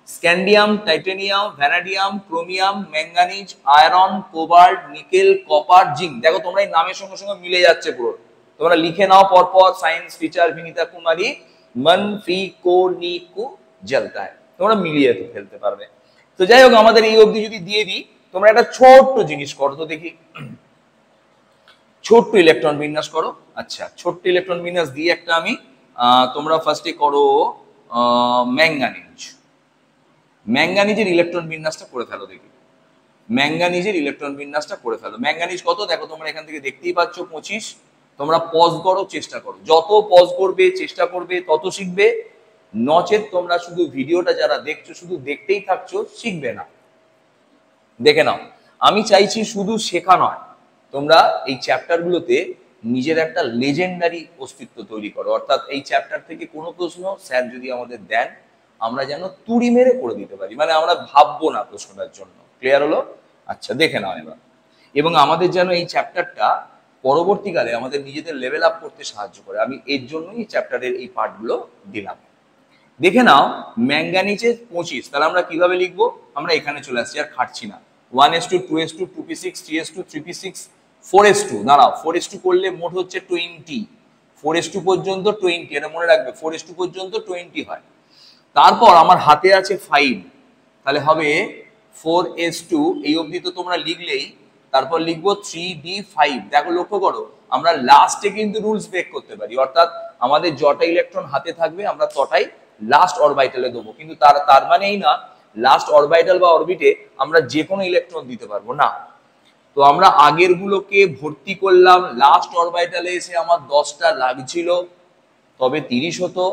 Scandium, titanium, vanadium, chromium, manganese, iron, cobalt, nickel, copper, zinc. देखो तुम्हारा नामेर संगे संगे मिले যাচ্ছে পুরো, তোমরা লিখে নাও পর পর। সায়েন্স টিচার विनीता कुमारी, मन फी को नी कू जलता है, তোমরা মিলিয়ে ফেলতে পারবে। তো যাই হোক, আমাদের এই অবধি যদি দিয়ে দিই, তোমরা একটা ছোট্ট জিনিস করো তো দেখি, ছোট্ট ইলেকট্রন বিন্যাস করো। আচ্ছা, ছোট্ট ইলেকট্রন বিন্যাস দিয়ে একটা আমি, তোমরা ফার্স্টে করো ম্যাঙ্গানিজ। ম্যাঙ্গানিজের ইলেকট্রন বিন্যাসটা করে ফেলো দেখি, ম্যাঙ্গানিজের ইলেকট্রন বিন্যাসটা করে ফেলো। ম্যাঙ্গানিজ কত দেখো, তোমরা এখান থেকে দেখতেই পাচ্ছ 25। তোমরা পজ করো, চেষ্টা করো, যত পজ করবে চেষ্টা করবে তত শিখবে। নচেত তোমরা শুধু ভিডিওটা যারা দেখছো শুধু দেখতেই থাকছো, শিখবে না। দেখে নাও, আমি চাইছি শুধু শেখা নয়, তোমরা এই চ্যাপ্টারগুলোতে নিজের একটা লেজেন্ডারি অস্তিত্ব তৈরি করো। অর্থাৎ এই চ্যাপ্টার থেকে কোনো প্রশ্ন স্যার যদি আমাদের দেন, আমরা যেন তুড়ি মেরে করে দিতে পারি, মানে আমরা ভাববো না প্রশ্নটার জন্য। ক্লিয়ার হলো? আচ্ছা, দেখে নাও এবার। এবং আমাদের যেন এই চ্যাপ্টারটা পরবর্তীকালে আমাদের নিজেদের লেভেল আপ করতে সাহায্য করে, আমি এর জন্যই এই চ্যাপ্টারের এই পার্টগুলো দিলাম। দেখে নাও, ম্যাঙ্গানিজের 25, তাহলে আমরা কিভাবে লিখবো? আমরা এখানে চলে আসছি, আর খাটছি না। 1s2 2s2 2p6 3s2 3p6 4s2, দাঁড়াও, 4s2 করলে মোট হচ্ছে 20, 4s2 পর্যন্ত 20, এটা মনে রাখবে, 4s2 পর্যন্ত 20 হয়। তারপর আমার হাতে আছে 5, তাহলে হবে 4s2, এই অবধি তো তোমরা লিখলেই, তারপর লিখবো 3d5। দেখো, লক্ষ্য করো, আমরা লাস্টে কিন্তু রুলস ব্রেক করতে পারি, অর্থাৎ আমাদের যটা ইলেকট্রন হাতে থাকবে আমরা তটাই লাস্ট অরবিটালে দেবো, কিন্তু তার মানে এই না লাস্ট অরবিটাল বা অরবিটে আমরা যে কোনো ইলেকট্রন দিতে পারবো না। তো আমরা আগের গুলোকে ভর্তি করলাম, লাস্ট অরবিটালে এসে আমার 10টা লাগছিল, তবে 30 হতো।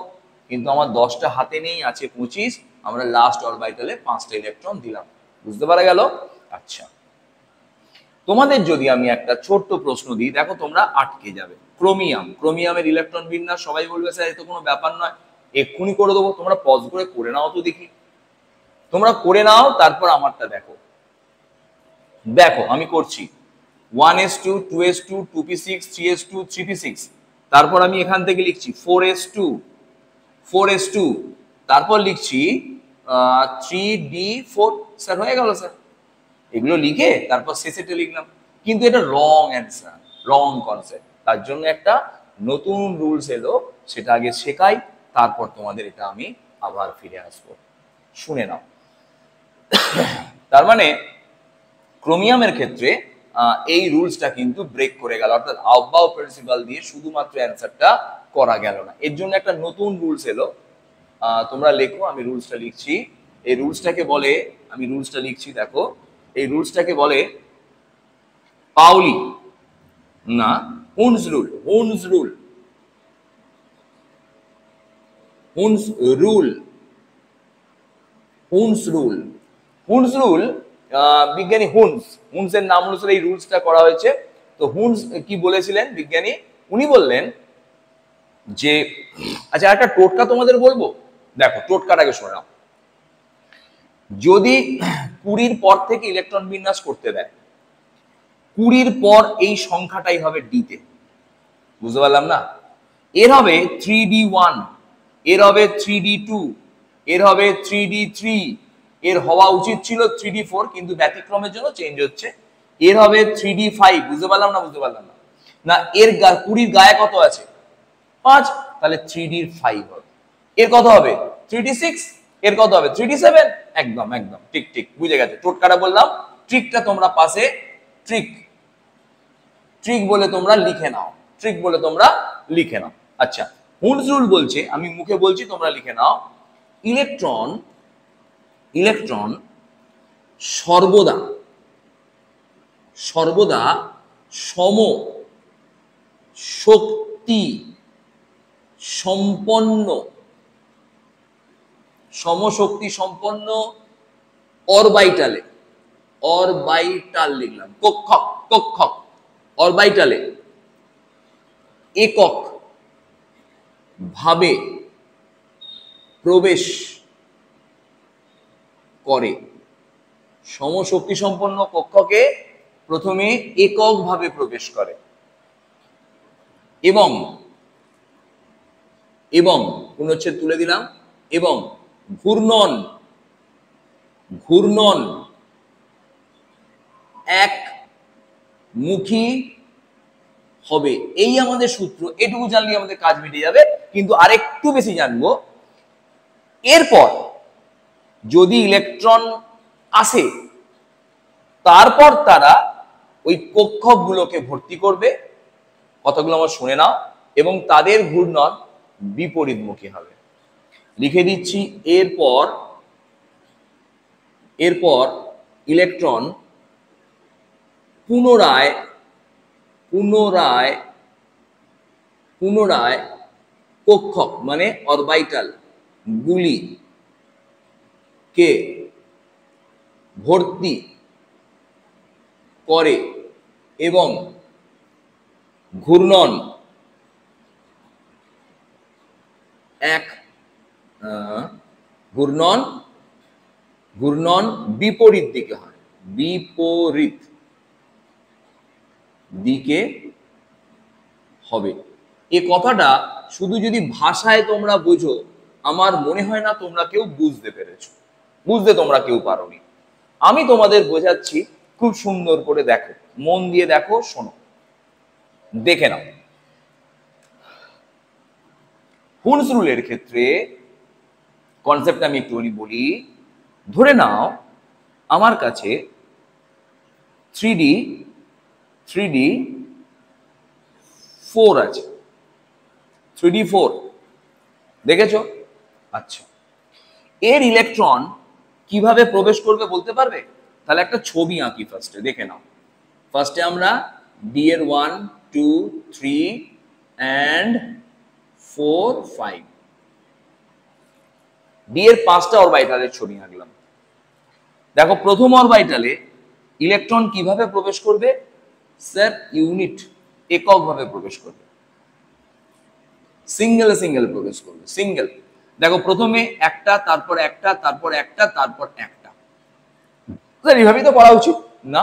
কিন্তু আমার 10টা হাতে নেই, আছে 25, আমরা লাস্ট অরবিটালে 5টা ইলেকট্রন দিলাম। বুঝতে পারা গেল? আচ্ছা, তোমাদের যদি আমি একটা ছোট্ট প্রশ্ন দিই, দেখো তোমরা আটকে যাবে। ক্রোমিয়ামের ইলেকট্রন বিন্যাস সবাই বলবে স্যার এত কোনো ব্যাপার নয়, এক্ষুনি করে দেবো। তোমরা পজ করে নাও তো দেখি, তোমরা করে নাও, তারপর আমারটা দেখো। দেখো আমি করছি 1s2 2s2 2p6 3s2 3p6, তারপর আমি এখান থেকে লিখছি 4s2 তারপর লিখছি 3d4। স্যার হয়ে গেল স্যার, এগুলো লিখে তারপর শেষেটা লিখলাম। কিন্তু এটা রং অ্যান্সার, রং কনসেপ্ট। তার জন্য একটা নতুন রুলস এলো, সেটা আগে শেখাই, তারপর তোমাদের এটা আমি আবার ফিরে আসবো। শুনে নাও। তার মানে ক্রোমিয়ামের ক্ষেত্রে এই রুলসটা কিন্তু ব্রেক করে গেল, অর্থাৎ আউবাউ প্রিন্সিপাল দিয়ে শুধুমাত্র অ্যান্সারটা করা গেল না। এর জন্য একটা নতুন রুলস এলো, তোমরা লেখো, আমি রুলসটা লিখছি। এই রুলসটাকে বলে, আমি রুলসটা লিখছি, দেখো এই রুলসটাকে বলে পাউলি না Huns rule. Huns rule, Huns rule, Huns rule, Huns rule. বিজ্ঞানী হুনসের নাম অনুসারে এই রুলসটা করা হয়েছে। তো হুনস কি বলেছিলেন বিজ্ঞানী? উনি বললেন যে, আচ্ছা একটা টোটকা তোমাদের বলবো, দেখো টোটকাটাকে শোনো নাও। যদি 20 পর থেকে ইলেকট্রন বিন্যাস করতে দেয়, 20 পর এই সংখ্যাটাই হবে ডিতে। বুঝতে পারলাম না? এর হবে 3d1, এর হবে 3d2, এর হবে 3d3, এর হওয়া উচিত ছিল 3d4, কিন্তু ব্যতিক্রমের জন্য চেঞ্জ হচ্ছে। এর হবে 3d5। বুঝতে পারলাম না? বুঝতে পারলাম না? না, এর 20 গায়ে কত আছে? 5, তাহলে 3d5 হবে। এর কত হবে? 3d6। এর কত হবে? 3d7। একদম একদম ঠিক ঠিক বুঝে গেছে। টোটকাটা বললাম, ট্রিকটা তোমরা পাশে ট্রিক ট্রিক বলে তোমরা লিখে নাও, ট্রিক বলে তোমরা লিখে নাও। আচ্ছা, হুনস রুল বলছে, আমি মুখে বলছি, তোমরা লিখে নাও। ইলেকট্রন ইলেকট্রন সর্বদা সর্বদা সম শক্তি সম্পন্ন অরবাইটালে, অরবাইটাল লিখলাম, কক্ষক কক্ষক অরবাইটালে একক ভাবে প্রবেশ করে। সমশক্তি সম্পন্ন কক্ষকে প্রথমে এককভাবে প্রবেশ করে এবং পূর্ণচ্ছেদ তুলে দিলাম, এবং ঘূর্ণন একমুখী হবে। এই আমাদের সূত্র, এটুকু জানলে আমাদের কাজ মিটে যাবে। কিন্তু আরেকটু বেশি জানবো, এরপর যদি ইলেকট্রন আসে, তারপর তারা ওই কক্ষকগুলোকে ভর্তি করবে। কতগুলো আমার শুনে নাও, এবং তাদের ঘূর্ণন বিপরীতমুখী হবে। লিখে দিচ্ছি, এরপর ইলেকট্রন পুনরায় কক্ষক মানে অরবাইটাল গুলিকে ভর্তি করে এবং ঘূর্ণন বিপরীত দিকে হয়, বিপরীত দিকে হবে। এ কথাটা শুধু যদি ভাষায় তোমরা বোঝো, আমার মনে হয় না তোমরা কেউ বুঝতে পেরেছো, বুঝতে তোমরা কেউ পারোনি। আমি তোমাদের বোঝাচ্ছি খুব সুন্দর করে, দেখো, মন দিয়ে দেখো, শোনো, দেখে নাও। হুনস রুলের ক্ষেত্রে কনসেপ্ট আমি একটুখানি বলি। ধরে নাও আমার কাছে 3d4 আছে, 3d4 দেখেছো? আচ্ছা, এর ইলেকট্রন কিভাবে প্রবেশ করবে বলতে পারবে? তাহলে একটা ছবি আঁকি ফার্স্টে, দেখে নাও। ফার্স্টে আমরা ডি এর 1 2 3 and 4 5 ডি এর 5টা অরবিটালের ছবি আঁকলাম। দেখো প্রথম অরবিটালে ইলেকট্রন কিভাবে প্রবেশ করবে? স্যার ইউনিট, এককভাবে প্রবেশ করবে, সিঙ্গেল প্রবেশ করবে, সিঙ্গেল। দেখো প্রথমে একটা, তারপর একটা, তারপর একটা, তারপর একটা। স্যার এইভাবেই তো করা উচিত না,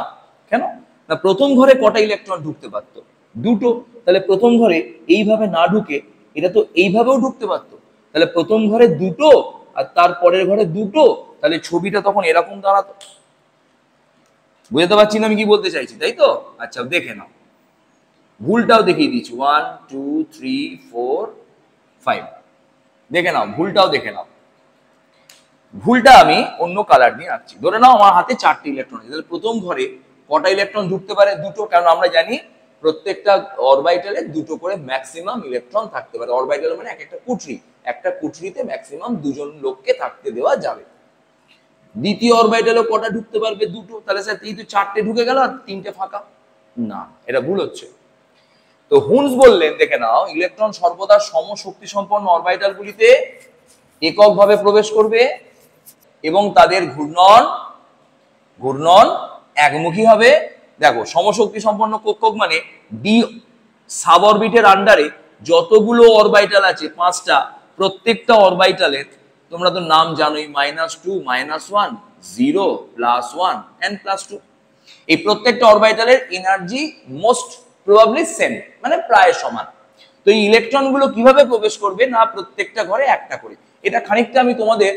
কেন না? প্রথম ঘরে কটা ইলেকট্রন ঢুকতে পারতো? দুটো। তাহলে প্রথম ঘরে এইভাবে না ঢুকে এটা তো এইভাবেও ঢুকতে পারতো। তাহলে প্রথম ঘরে দুটো আর তারপরের ঘরে দুটো, তাহলে ছবিটা তখন এরকম দাঁড়াতো। বুঝতে পারছি না আমি কি বলতে চাইছি, তাই তো? আচ্ছা দেখে নাও, ভুলটাও দেখিয়ে দিচ্ছি। 1 2 3 4 5, দেখে নাও, ভুলটাও দেখে নাও। ভুলটা আমি অন্য কালার দিয়ে আঁকছি। ধরে নাও আমার হাতে 4টে ইলেকট্রন আছে, তাহলে প্রথম ঘরে কটা ইলেকট্রন ঢুকতে পারে? দুটো, কারণ আমরা জানি প্রত্যেকটা অরবিটালে দুটো করে ম্যাক্সিমাম ইলেকট্রন থাকতে পারে। অরবিটাল মানে এক একটা কুঠরি, একটা কুঠরিতে ম্যাক্সিমাম দুজন লোককে থাকতে দেওয়া যাবে। দ্বিতীয় অরবিটালে কটা ঢুকতে পারবে? দুটো। তাহলে স্যার এই তো 4টে ঢুকে গেল আর 3টে ফাঁকা। না, এটা ভুল হচ্ছে। তো হুন্স বললেন, দেখে নাও, ইলেকট্রন সর্বদা সমশক্তি সম্পন্ন অরবিটালগুলিতে এককভাবে প্রবেশ করবে এবং তাদের ঘূর্ণন একমুখী হবে। দেখো সমশক্তি সম্পন্ন কক্ষক মানে ডি সাব অরবিটের আন্ডারে যতগুলো অরবিটাল আছে 5টা, প্রত্যেকটা অরবিটালের তোমরা তো নাম জানোই, -2 -1 0 +1 and +2। এই প্রত্যেকটা অরবিটালের এনার্জি মোস্ট প্রবাবলি সেম, মানে প্রায় সমান। তো এই ইলেকট্রন গুলো কিভাবে প্রবেশ করবে? না প্রত্যেকটা ঘরে একটা করে। এটা খানিকটা আমি তোমাদের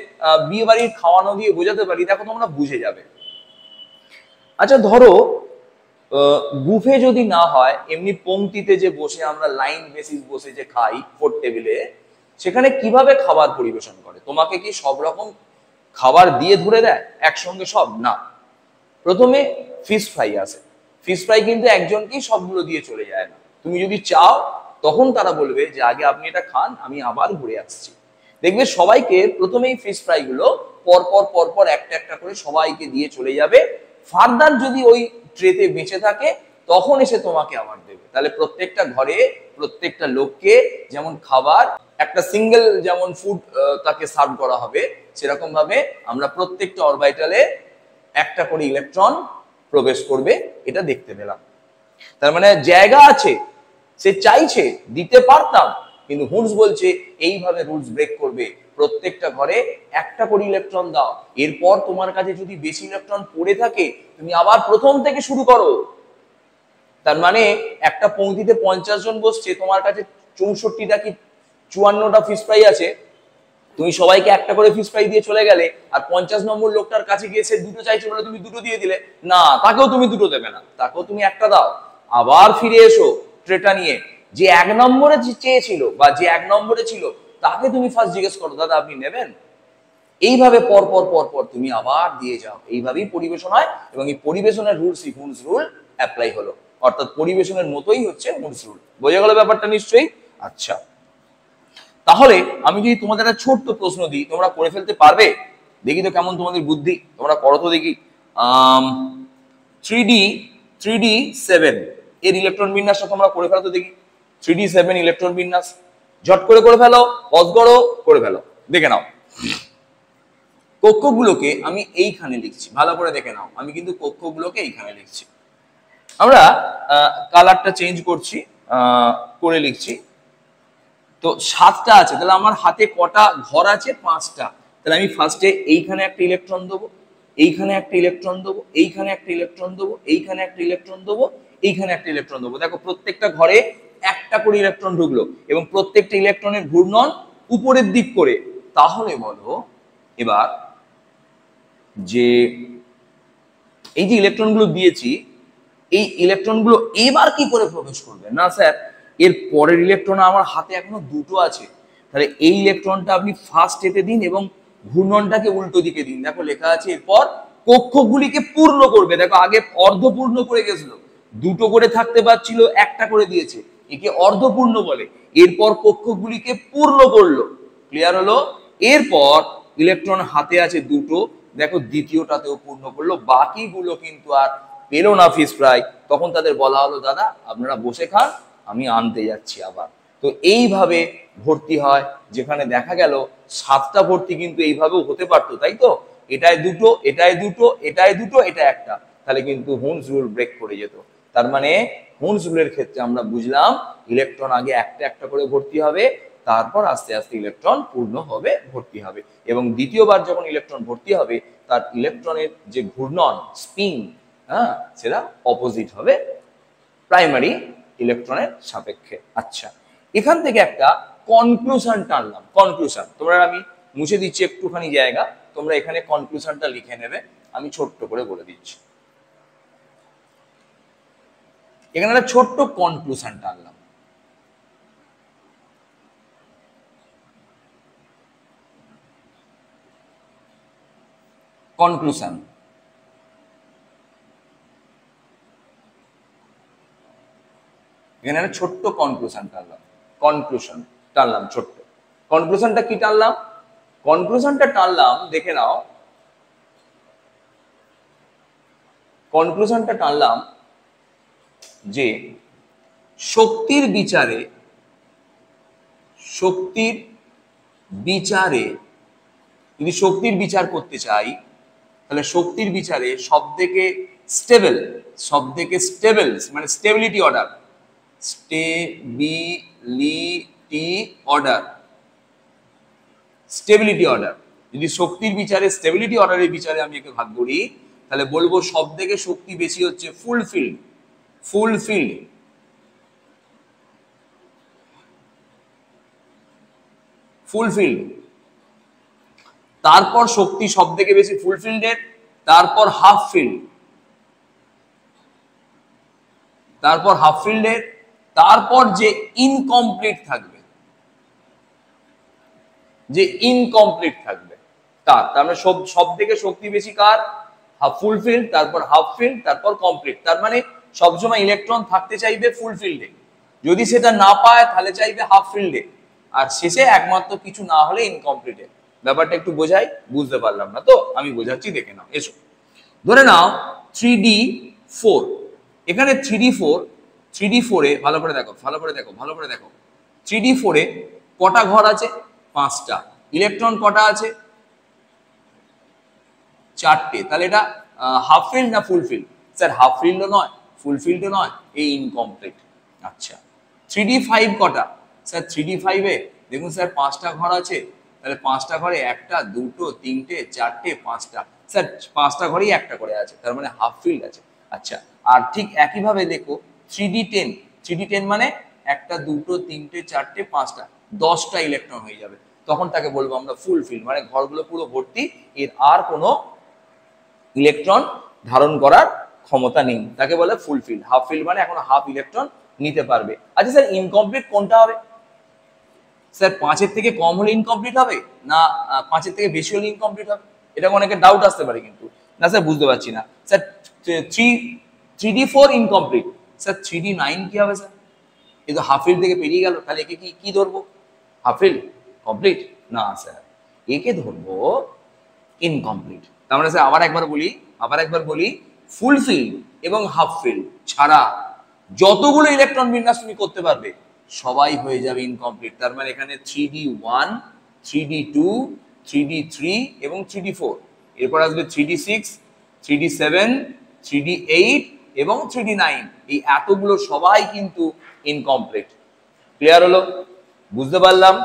বিয়ে বাড়ির খাওয়ানো দিয়ে বোঝাতে পারি, দেখো তোমরা বুঝে যাবে। আচ্ছা ধরো বুফে যদি না হয়, এমনি পংক্তিতে যে বসে আমরা লাইন বেসিস বসে যে খাই 4 টেবিলে, সেখানে কিভাবে খাবার পরিবেশন করে? তোমাকে কি সব রকম খাবার দিয়ে ধরে দেয় একসঙ্গে? সব না, প্রথমে ফিশ ফ্রাই আসে। ফিশ ফ্রাই কিন্তু একজনকেই সবগুলো দিয়ে চলে যায় না। তুমি যদি চাও তখন তারা বলবে যে আগে আপনি এটা খান, আমি আবার ঘুরে আসছি। দেখবে সবাইকে প্রথমেই ফিশ ফ্রাই গুলো পরপর একটা একটা করে সবাইকে দিয়ে চলে যাবে। ফার্দার যদি ওই ট্রেতে বেঁচে থাকে তখন এসে তোমাকে আবার দেবে। তাহলে প্রত্যেকটা ঘরে প্রত্যেকটা লোককে যেমন খাবার একটা সিঙ্গেল যেমন ফুড তাকে সার্ভ করা হবে, সেরকম ভাবে আমরা প্রত্যেকটা অরবিটালে একটা করে ইলেকট্রন প্রবেশ করবে, এটা দেখতে পেলাম। তার মানে জায়গা আছে, সে চাইছে দিতে পারতাম, কিন্তু হুন্স বলছে এইভাবে রুলস ব্রেক করবে, প্রত্যেকটা ঘরে একটা করে ইলেকট্রন দাও। এরপর তোমার কাছে যদি বেশি ইলেকট্রন পড়ে থাকে তুমি আবার প্রথম থেকে শুরু করো। তার মানে একটা পংক্তিতে 50 জন বসছে, তোমার কাছে 64টা কি 54টা ফিশ ফ্রাই আছে, তুমি সবাইকে একটা করে ফিশ ফ্রাই দিয়ে চলে গেলে, আর 50 নম্বর লোকটার কাছে গিয়ে সে দুটো চাইছে বলে তুমি দুটো দিয়ে দিলে, না তাকেও তুমি দুটো দেবে না, তাকেও তুমি একটা দাও। আবার ফিরে এসো ট্রেটা নিয়ে, যে 1 নম্বরে চেয়েছিল বা যে 1 নম্বরে ছিল তাকে তুমি ফার্স্ট জিজ্ঞেস করো, দাদা আপনি নেবেন? এইভাবে পরপর তুমি আবার দিয়ে যাও। এইভাবেই পরিবেশন হয়, এবং এই পরিবেশনের রুলসই হুন্স রুল অ্যাপ্লাই হলো। অর্থাৎ পরিবেশনের মতোই হচ্ছে হুন্স রুল। বোঝা গেল ব্যাপারটা নিশ্চয়ই? আচ্ছা, তাহলে আমি যদি তোমাদের একটা ছোট্ট প্রশ্ন দিই, তোমরা করে ফেলতে পারবে? দেখি তো কেমন তোমাদের বুদ্ধি, তোমরা করো তো দেখি। 3D7 এর ইলেকট্রন বিন্যাসটা তোমরা করে ফেলো তো দেখি। 3D7 ইলেকট্রন বিন্যাস ঝট করে ফেলো, পজ করো, করে ফেলো, দেখে নাও। কক্ষগুলোকে আমি এইখানে লিখছি, ভালো করে দেখে নাও, আমি কিন্তু কক্ষগুলোকে এইখানে লিখছি। আমরা কালারটা চেঞ্জ করছি, করে লিখছি। তো 7টা আছে, তাহলে আমার হাতে কটা ঘর আছে? 5টা। তাহলে আমি ফার্স্টে এইখানে একটা ইলেকট্রন দেবো, এইখানে একটা ইলেকট্রন দেবো, এইখানে একটা ইলেকট্রন দেবো, এইখানে একটা ইলেকট্রন দেবো, এইখানে একটা ইলেকট্রন দেবো। দেখো প্রত্যেকটা ঘরে একটা করে ইলেকট্রন ঢুকলো, এবং প্রত্যেকটা ইলেকট্রনের ঘূর্ণন উপরের দিক করে। তাহলে বলো এবার যে এই যে ইলেকট্রনগুলো দিয়েছি, এই ইলেকট্রনগুলো এবার কি করে প্রবেশ করবে? না স্যার, এর পরের ইলেকট্রন আমার হাতে এখনো দুটো আছে, তাহলে এই ইলেকট্রনটা আপনি ফার্স্ট এতে দিন এবং ঘূর্ণনটাকে উল্টো দিকে দিন। দেখো লেখা আছে এরপর কক্ষগুলিকে পূর্ণ করবে। দেখো আগে অর্ধপূর্ণ করে গেছিল, দুটো করে থাকতে পারছিল, একটা করে দিয়েছে, একে অর্ধপূর্ণ বলে। এরপর কক্ষগুলিকে পূর্ণ করলো, ক্লিয়ার হলো? এরপর ইলেকট্রন হাতে আছে দুটো, দেখো দ্বিতীয়টাতেও পূর্ণ করলো, বাকিগুলো কিন্তু আর পেলো না ফিশ ফ্রাই। তখন তাদের বলা হলো, দাদা আপনারা বসে খান, আমি আনতে যাচ্ছি আবার। তো এইভাবে ভর্তি হয়, যেখানে দেখা গেল 7টা ভর্তি কিন্তু এইভাবেও হতে পারতো, তাই তো? এটায় দুটো, এটায় দুটো, এটায় দুটো, এটা একটা, তাহলে কিন্তু হুনস রুল ব্রেক করে যেত। তার মানে হুনস রুলের ক্ষেত্রে আমরা বুঝলাম ইলেকট্রন আগে একটা একটা করে ভর্তি হবে, তারপর আস্তে আস্তে ইলেকট্রন পূর্ণ হবে, ভর্তি হবে, এবং দ্বিতীয়বার যখন ইলেকট্রন ভর্তি হবে তার ইলেকট্রনের যে ঘূর্ণন, স্পিন, হ্যাঁ, সেটা অপোজিট হবে প্রাইমারি ইলেকট্রনের সাপেক্ষে। আচ্ছা, এখান থেকে একটা কনক্লুশন টানলাম। কনক্লুশন তোমরা, আমি মুছে দিচ্ছি একটুখানি জায়গা, তোমরা এখানে কনক্লুশনটা লিখে নেবে, আমি ছোট্ট করে বলে দিচ্ছি। এখানে একটা ছোট্ট কনক্লুশন টানলাম। কনক্লুশন, এখানে একটা ছোট্ট কনক্লুশন টানলাম। কনক্লুশন টানলাম ছোট্ট। কনক্লুশনটা কি টানলাম? কনক্লুশনটা টানলাম, দেখে নাও। কনক্লুশনটা টানলাম যে শক্তির বিচারে, শক্তির বিচারে যদি শক্তির বিচার করতে চাই, তাহলে শক্তির বিচারে সবথেকে স্টেবল, সবথেকে স্টেবল মানে stability order, stability order, stability order, যদি শক্তির বিচারে স্টেবিলিটি অর্ডারের বিচারে আমি একে ভাগ করি, তাহলে বলবো সব থেকে শক্তি বেশি হচ্ছে ফুলফিল্ড, ফুলফিল্ড, ফুলফিল্ড। তারপর শক্তি সব থেকে বেশি ফুলফিল্ডের, তারপর হাফ ফিল্ড, তারপর হাফ ফিল্ডের, তারপর যে ইনকমপ্লিট থাকবে, যে ইনকমপ্লিট থাকবে তার, তার মানে সব থেকে শক্তি বেশি কার? হাফ ফুলফিল্ড, তারপর হাফ ফিল্ড, তারপর কমপ্লিট। তার মানে সবসময় ইলেকট্রন থাকতে চাইবে ফুলফিল্ডে, যদি সেটা না পায় তাহলে চাইবে হাফ ফিল্ডে, আর শেষে একমাত্র কিছু না হলে ইনকমপ্লিটে। ব্যাপারটা একটু বোঝাই? বুঝতে পারলাম না তো? আমি বোঝাচ্ছি, দেখে নাও। এসো, ধরে নাও 3d4, এখানে 3d4, 3d4-এ ভালো করে দেখো, ভালো করে দেখো, ভালো করে দেখো, 3d4-এ কটা ঘর আছে? 5টা। ইলেকট্রন কটা আছে? 4টে। তাহলে এটা হাফ ফিল্ড না ফুল ফিল্ড? স্যার হাফ ফিল্ডও নয়, ফুল ফিল্ডও নয়, এই ইনকমপ্লিট। আচ্ছা, 3d5 কটা? স্যার 3d5-এ দেখুন স্যার 5টা ঘর আছে, তাহলে 5টা ঘরে 1টা, 2টো, 3টে, 4টে, 5টা। স্যার 5টা ঘরেই একটা করে আছে, তার মানে হাফ ফিল্ড আছে। আচ্ছা, আর ঠিক একইভাবে দেখো 3d10, 3d10 মানে 1টা, 2টো, 3টে, 4টে, 5টা, 10টা ইলেকট্রন হয়ে যাবে। তখন তাকে বলবো আমরা ফুল ফিল্ড, মানে ঘরগুলো পুরো ভর্তি, এর আর কোনো ইলেকট্রন ধারণ করার ক্ষমতা নেই, তাকে বলে ফুল ফিল্ড। হাফ ফিল্ড মানে এখন হাফ ইলেকট্রন নিতে পারবে। আচ্ছা স্যার ইনকমপ্লিট কোনটা হবে? স্যার 5-এর থেকে কম হলে ইনকমপ্লিট হবে না 5-এর থেকে বেশি হলে ইনকমপ্লিট হবে? এটা অনেকের ডাউট আসতে পারে কিন্তু। না স্যার বুঝতে পারছি না। Sir 3d4 incomplete, sir 3d9 কি হবে স্যার? এ তো হাফ ফিল্ড থেকে পেরিয়ে গেল, তাহলে একে কি ধরবো? Half field complete? না স্যার, একে ধরবো ইনকমপ্লিট। তার মানে স্যার আবার একবার বলি, ফুল ফিল্ড এবং হাফ ফিল্ড ছাড়া যতগুলো ইলেকট্রন বিন্যাস তুমি করতে পারবে সবাই হয়ে যাবে ইনকমপ্লিট। তার মানে এখানে 3d1, 3d2, 3d3 এবং 3d4, এরপর আসবে 3d6, 3d7, 3d8 এবং 3d9, এই এতগুলো সবাই কিন্তু ইনকমপ্লিট। ক্লিয়ার হলো? বুঝতে পারলাম?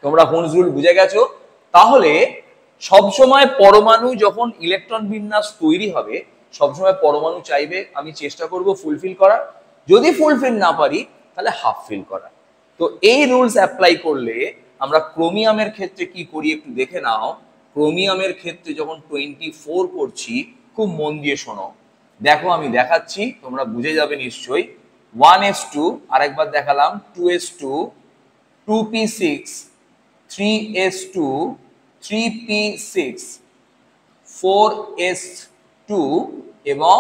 তোমরা হুনস রুল বুঝে গেছো? তাহলে সবসময় পরমাণু যখন ইলেকট্রন বিন্যাস তৈরি হবে, সবসময় পরমাণু চাইবে আমি চেষ্টা করব ফুলফিল করার, যদি ফুলফিল না পারি তাহলে হাফ ফিল করার। তো এই রুলস অ্যাপ্লাই করলে আমরা ক্রোমিয়ামের ক্ষেত্রে কি করি একটু দেখে নাও। ক্রোমিয়ামের ক্ষেত্রে যখন 24 করছি, খুব মন দিয়ে শোনো, দেখো আমি দেখাচ্ছি, তোমরা বুঝে যাবে নিশ্চয়ই। 1s2, আরেকবার দেখালাম, 2s2, 2p6, 3s2, 3p6, 4s2 এবং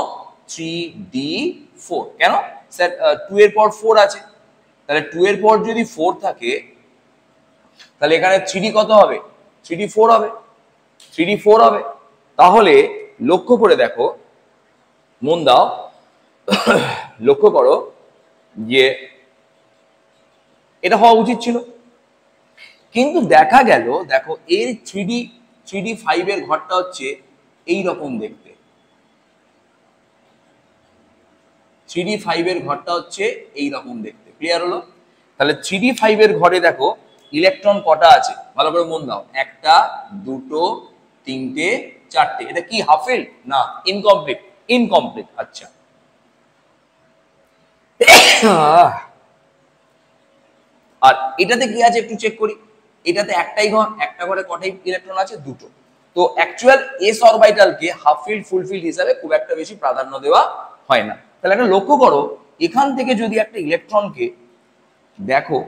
3d4। কেন স্যার? 2 এর পর 4 আছে, তাহলে 2 এর পর যদি 4 থাকে তাহলে এখানে 3d কত হবে? 3d4 হবে, 3d4 হবে। তাহলে লক্ষ্য করে দেখো, মন দাও, লক্ষ্য করো যে এটা হওয়া উচিত ছিল। কিন্তু দেখা গেল, দেখো এর থ্রি ডি ফাইভের ঘরটা হচ্ছে এই রকম দেখতে, থ্রি ডি ফাইভের ঘরটা হচ্ছে এই রকম দেখতে। ক্লিয়ার হলো? তাহলে থ্রি ডি ফাইভের ঘরে দেখো ইলেকট্রন কটা আছে, ভালো করে মন দাও। একটা, দুটো, তিনটে, চারটে। এটা কি হাফ ফিল্ড? না, ইনকমপ্লিট। ইনকমপ্লিট। আচ্ছা, আর এটাতে কি আছে একটু চেক করি। এটাতে একটাই ঘর, একটা ঘরে কটাই ইলেকট্রন আছে? দুটো। তো অ্যাকচুয়াল এস অরবিটালকে হাফ ফিল্ড ফুল ফিল্ড হিসাবে খুব একটা বেশি প্রাধান্য দেওয়া হয় না। তাহলে একটা লক্ষ্য করো, এখান থেকে যদি একটা ইলেকট্রনকে দেখো,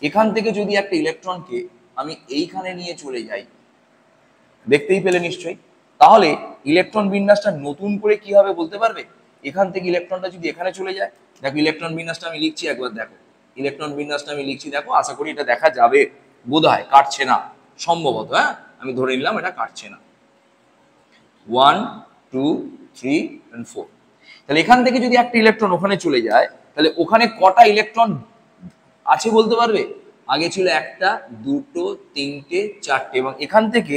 এখান থেকে যদি একটা ইলেকট্রনকে আমি এইখানে নিয়ে চলে যাই, দেখতেই পেলে নিশ্চয়ই, তাহলে ইলেকট্রন বিন্যাসটা নতুন করে কি হবে বলতে পারবে? এখান থেকে ইলেকট্রনটা যদি এখানে চলে যায়, দেখো ইলেকট্রন বিন্যাসটা আমি লিখছি একবার, দেখো ইলেকট্রন বিন্যাসটা আমি লিখছি, দেখো আশা করি এটা দেখা যাবে, বোধহয় কাটছে না সম্ভবত, হ্যাঁ আমি ধরে নিলাম এটা কাটছে না। 1 2 3 and 4। তাহলে এখান থেকে যদি একটা ইলেকট্রন ওখানে চলে যায়, তাহলে ওখানে কটা ইলেকট্রন আছে বলতে পারবে? আগে ছিল একটা, দুটো, তিনটে, চারটে, এবং এখান থেকে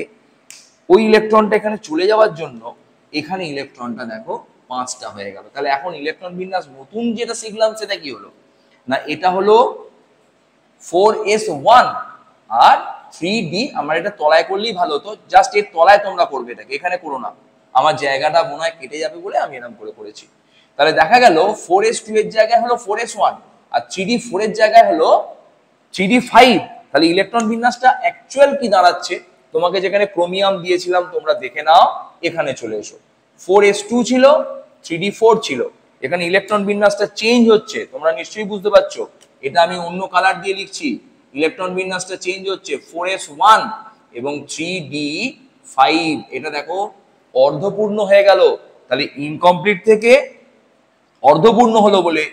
ওই ইলেকট্রনটা এখানে চলে যাওয়ার জন্য এখানে ইলেকট্রনটা দেখো পাঁচটা হয়ে গেল। তাহলে এখন ইলেকট্রন বিন্যাস নতুন যেটা শিখলাম সেটা কি হলো না, এটা হলো 4s1 আর 3d। আমার এটা তলায় করলেই ভালো হতো, জাস্ট এর তলায় তোমরা করবে, এটাকে এখানে করো না, আমার জায়গাটা মনে হয় কেটে যাবে বলে আমি এরকম করে করেছি। তাহলে দেখা গেল 4s2 এর জায়গায় হলো 4s1, আর 3d4 এর জায়গায় হলো 3d5। তাহলে ইলেকট্রন বিন্যাসটা অ্যাকচুয়াল কি দাঁড়াচ্ছে, তোমাকে যেখানে ক্রোমিয়াম দিয়েছিলাম তোমরা দেখে নাও, এখানে চলে এসো। 4s2 ছিল, 3d4 ছিল, এখানে ইলেকট্রন বিন্যাসটা চেঞ্জ হচ্ছে, তোমরা নিশ্চয়ই বুঝতে পারছো। এটা আমি অন্য কালার দিয়ে লিখছি, ইলেকট্রন বিন্যাসটা চেঞ্জ হচ্ছে, 4s1 এবং 3d5। এটা দেখো অর্ধপূর্ণ হয়ে গেল। তাহলে ইনকমপ্লিট থেকে অর্ধপূর্ণ হলো বলে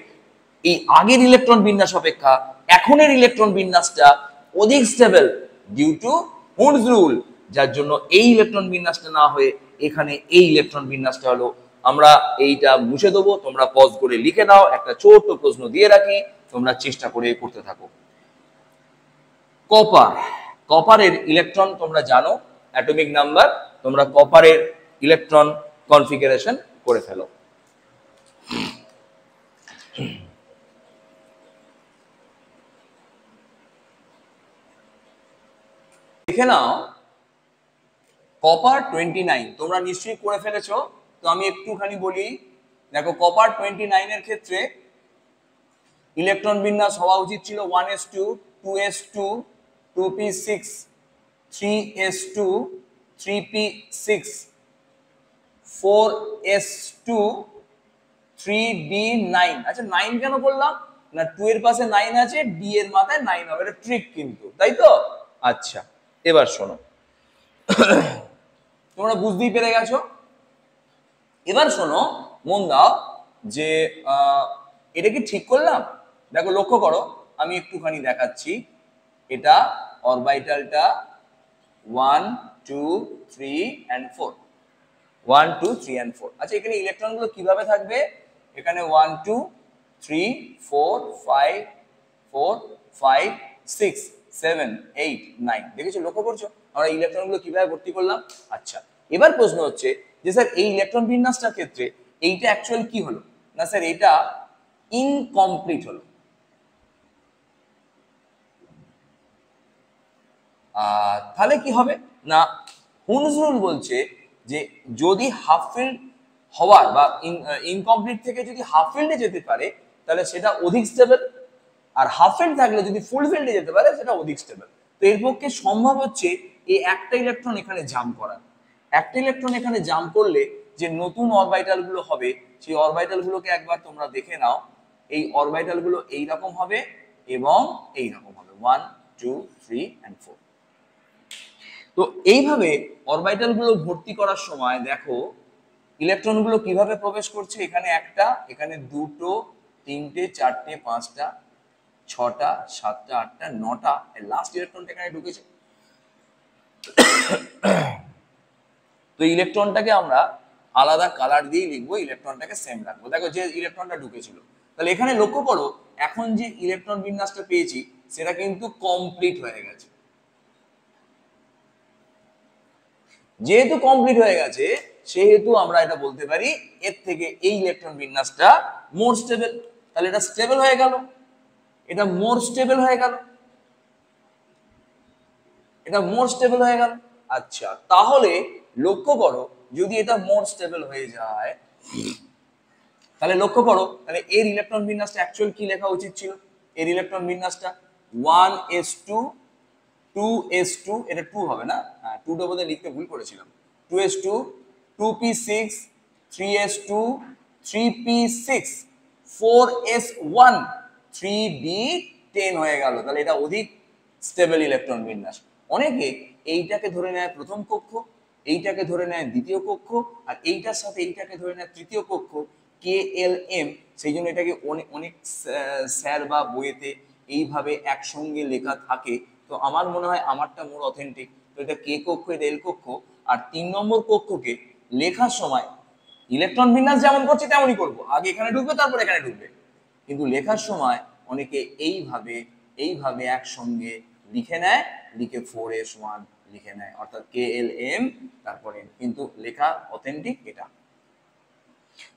এই আগের ইলেকট্রন বিন্যাস অপেক্ষা এখনের ইলেকট্রন বিন্যাসটা অধিক স্টেবল ডিউ টু হুন্ডস রুল, যার জন্য এই ইলেকট্রন বিন্যাসটা না হয়ে এখানে এই ইলেকট্রন বিন্যাসটা হলো। আমরা এইটা মুছে দেবো, তোমরা পজ করে লিখে নাও, একটা ছোট্ট প্রশ্ন দিয়ে রাখি, তোমরা চেষ্টা করে করতে থাকো। কপার, কপারের ইলেকট্রন তোমরা জানো অ্যাটমিক নাম্বার, তোমরা কপারের ইলেকট্রন কনফিগারেশন করে ফেলো। দেখে নাও কপার 29, তোমরা নিশ্চয়ই করে ফেলেছো, তো আমি একটুখানি বলি। দেখো কপার 29 এর ক্ষেত্রে ইলেকট্রন বিন্যাস হওয়া উচিত ছিল 1s2 2s2 2p6 3s2 3p6 4s2 3d9। আচ্ছা 9 কেন বললাম না, 2 এর পাশে 9 আছে, d এর মাথায় 9 হবে, এটা ট্রিক কিন্তু, তাই তো? আচ্ছা এবার শোনো, তোমরা বুঝতেই পেরে গেছো। এবার শোনো, মন দাও যে এটা কি ঠিক করলাম? দেখো লক্ষ্য করো, আমি একটুখানি দেখাচ্ছি। এটা অরবিটালটা 1 2 3 and 4, 1 2 3 and 4। আচ্ছা এখানে ইলেকট্রনগুলো কিভাবে থাকবে? এখানে 1 2 3 4 5 4 5 6 7 8 9, দেখেছো? লক্ষ্য করছো আমরা ইলেকট্রনগুলো কিভাবে ভর্তি করলাম? আচ্ছা এবার প্রশ্ন হচ্ছে যে স্যার এই ইলেকট্রন বিন্যাসটার ক্ষেত্রে এইটা অ্যাকচুয়াল কি হলো না স্যার, এটা ইনকমপ্লিট হলো। তাহলে কি হবে না, হুন্ডস রুল বলছে যে যদি হাফ ফিল্ড হওয়ার বা ইনকমপ্লিট থেকে যদি হাফ ফিল্ডে যেতে পারে তাহলে সেটা অধিক স্টেবল, আর হাফ ফিল্ড থাকলে যদি ফুল ফিল্ডে যেতে পারে সেটা অধিক স্টেবল। তো এর পক্ষে সম্ভব হচ্ছে এই একটা ইলেকট্রন এখানে জাম্প করা। একটা ইলেকট্রন এখানে জাম্প করলে যে নতুন অরবিটাল গুলো হবে, সেই অরবিটাল গুলোকে একবার তোমরা দেখে নাও। এই অরবিটাল গুলো এইরকম হবে এবং এইরকম হবে, 1 2 3 and 4। তো এইভাবে অরবিটাল গুলো ভর্তি করার সময় দেখো ইলেকট্রন গুলো কিভাবে প্রবেশ করছে, এখানে একটা, এখানে দুটো, তিনটে, চারটে, পাঁচটা, ছটা, সাতটা, আটটা, নটা, লাস্ট ইলেকট্রনটা এখানে ঢুকেছে। তো ইলেকট্রনটাকে আমরা আলাদা কালার দিয়ে লিখবো, ইলেকট্রনটাকে সেম রাখবো। দেখো যে ইলেকট্রনটা ঢুকেছিল, তাহলে এখানে লক্ষ্য করো এখন যে ইলেকট্রন বিন্যাসটা পেয়েছি সেটা কিন্তু কমপ্লিট হয়ে গেছে। যেহেতু কমপ্লিট হয়ে গেছে সেহেতু আমরা এটা বলতে পারি এর থেকে এই ইলেকট্রন বিন্যাসটা মোর স্টেবল। তাহলে এটা স্টেবল হয়ে গেল, এটা মোর স্টেবল হয়ে গেল, এটা মোর স্টেবল হয়ে গেল। আচ্ছা, তাহলে লক্ষ্য করো যদি এটা মোর স্টেবল হয়ে যায় তাহলে লক্ষ্য করো, তাহলে এর ইলেকট্রন বিন্যাসটা অ্যাকচুয়াল কি লেখা উচিত ছিল? এর ইলেকট্রন বিন্যাসটা 1s2 2s2, এটা 2 হবে না, হ্যাঁ 2 টা বোধহয় লিখতে ভুল করেছিলাম। 2s2 2p6 3s2 3p6 4s1 3d10 হয়ে গেল। তাহলে এটা অধিক স্টেবল ইলেকট্রন বিন্যাস। অনেকে এইটাকে ধরে নেয় প্রথম কক্ষ, এইটাকে ধরে নেয় দ্বিতীয় কক্ষ, আর এইটার সাথে এইটাকে ধরে নেয় তৃতীয় কক্ষ, KLM। সেই জন্য এটাকে অনেক অনেক স্যার বা বইয়েতে এইভাবে একসঙ্গে লেখা থাকে। তো আমার মনে হয় আমারটা মোর অথেন্টিক। তো এটা কে কক্ষ, এটা এল কক্ষ। আর 3 নম্বর কক্ষকে লেখার সময় ইলেকট্রন বিন্যাস যেমন করছি তেমনই করব, আগে এখানে ঢুকবে তারপর এখানে ঢুকবে, কিন্তু লেখার সময় অনেকে এইভাবে এইভাবে একসঙ্গে লিখে নেয়, লিখে 4s1 লিখে নেয়, অর্থাৎ KLM তারপরে, কিন্তু লেখা অথেন্টিক এটা।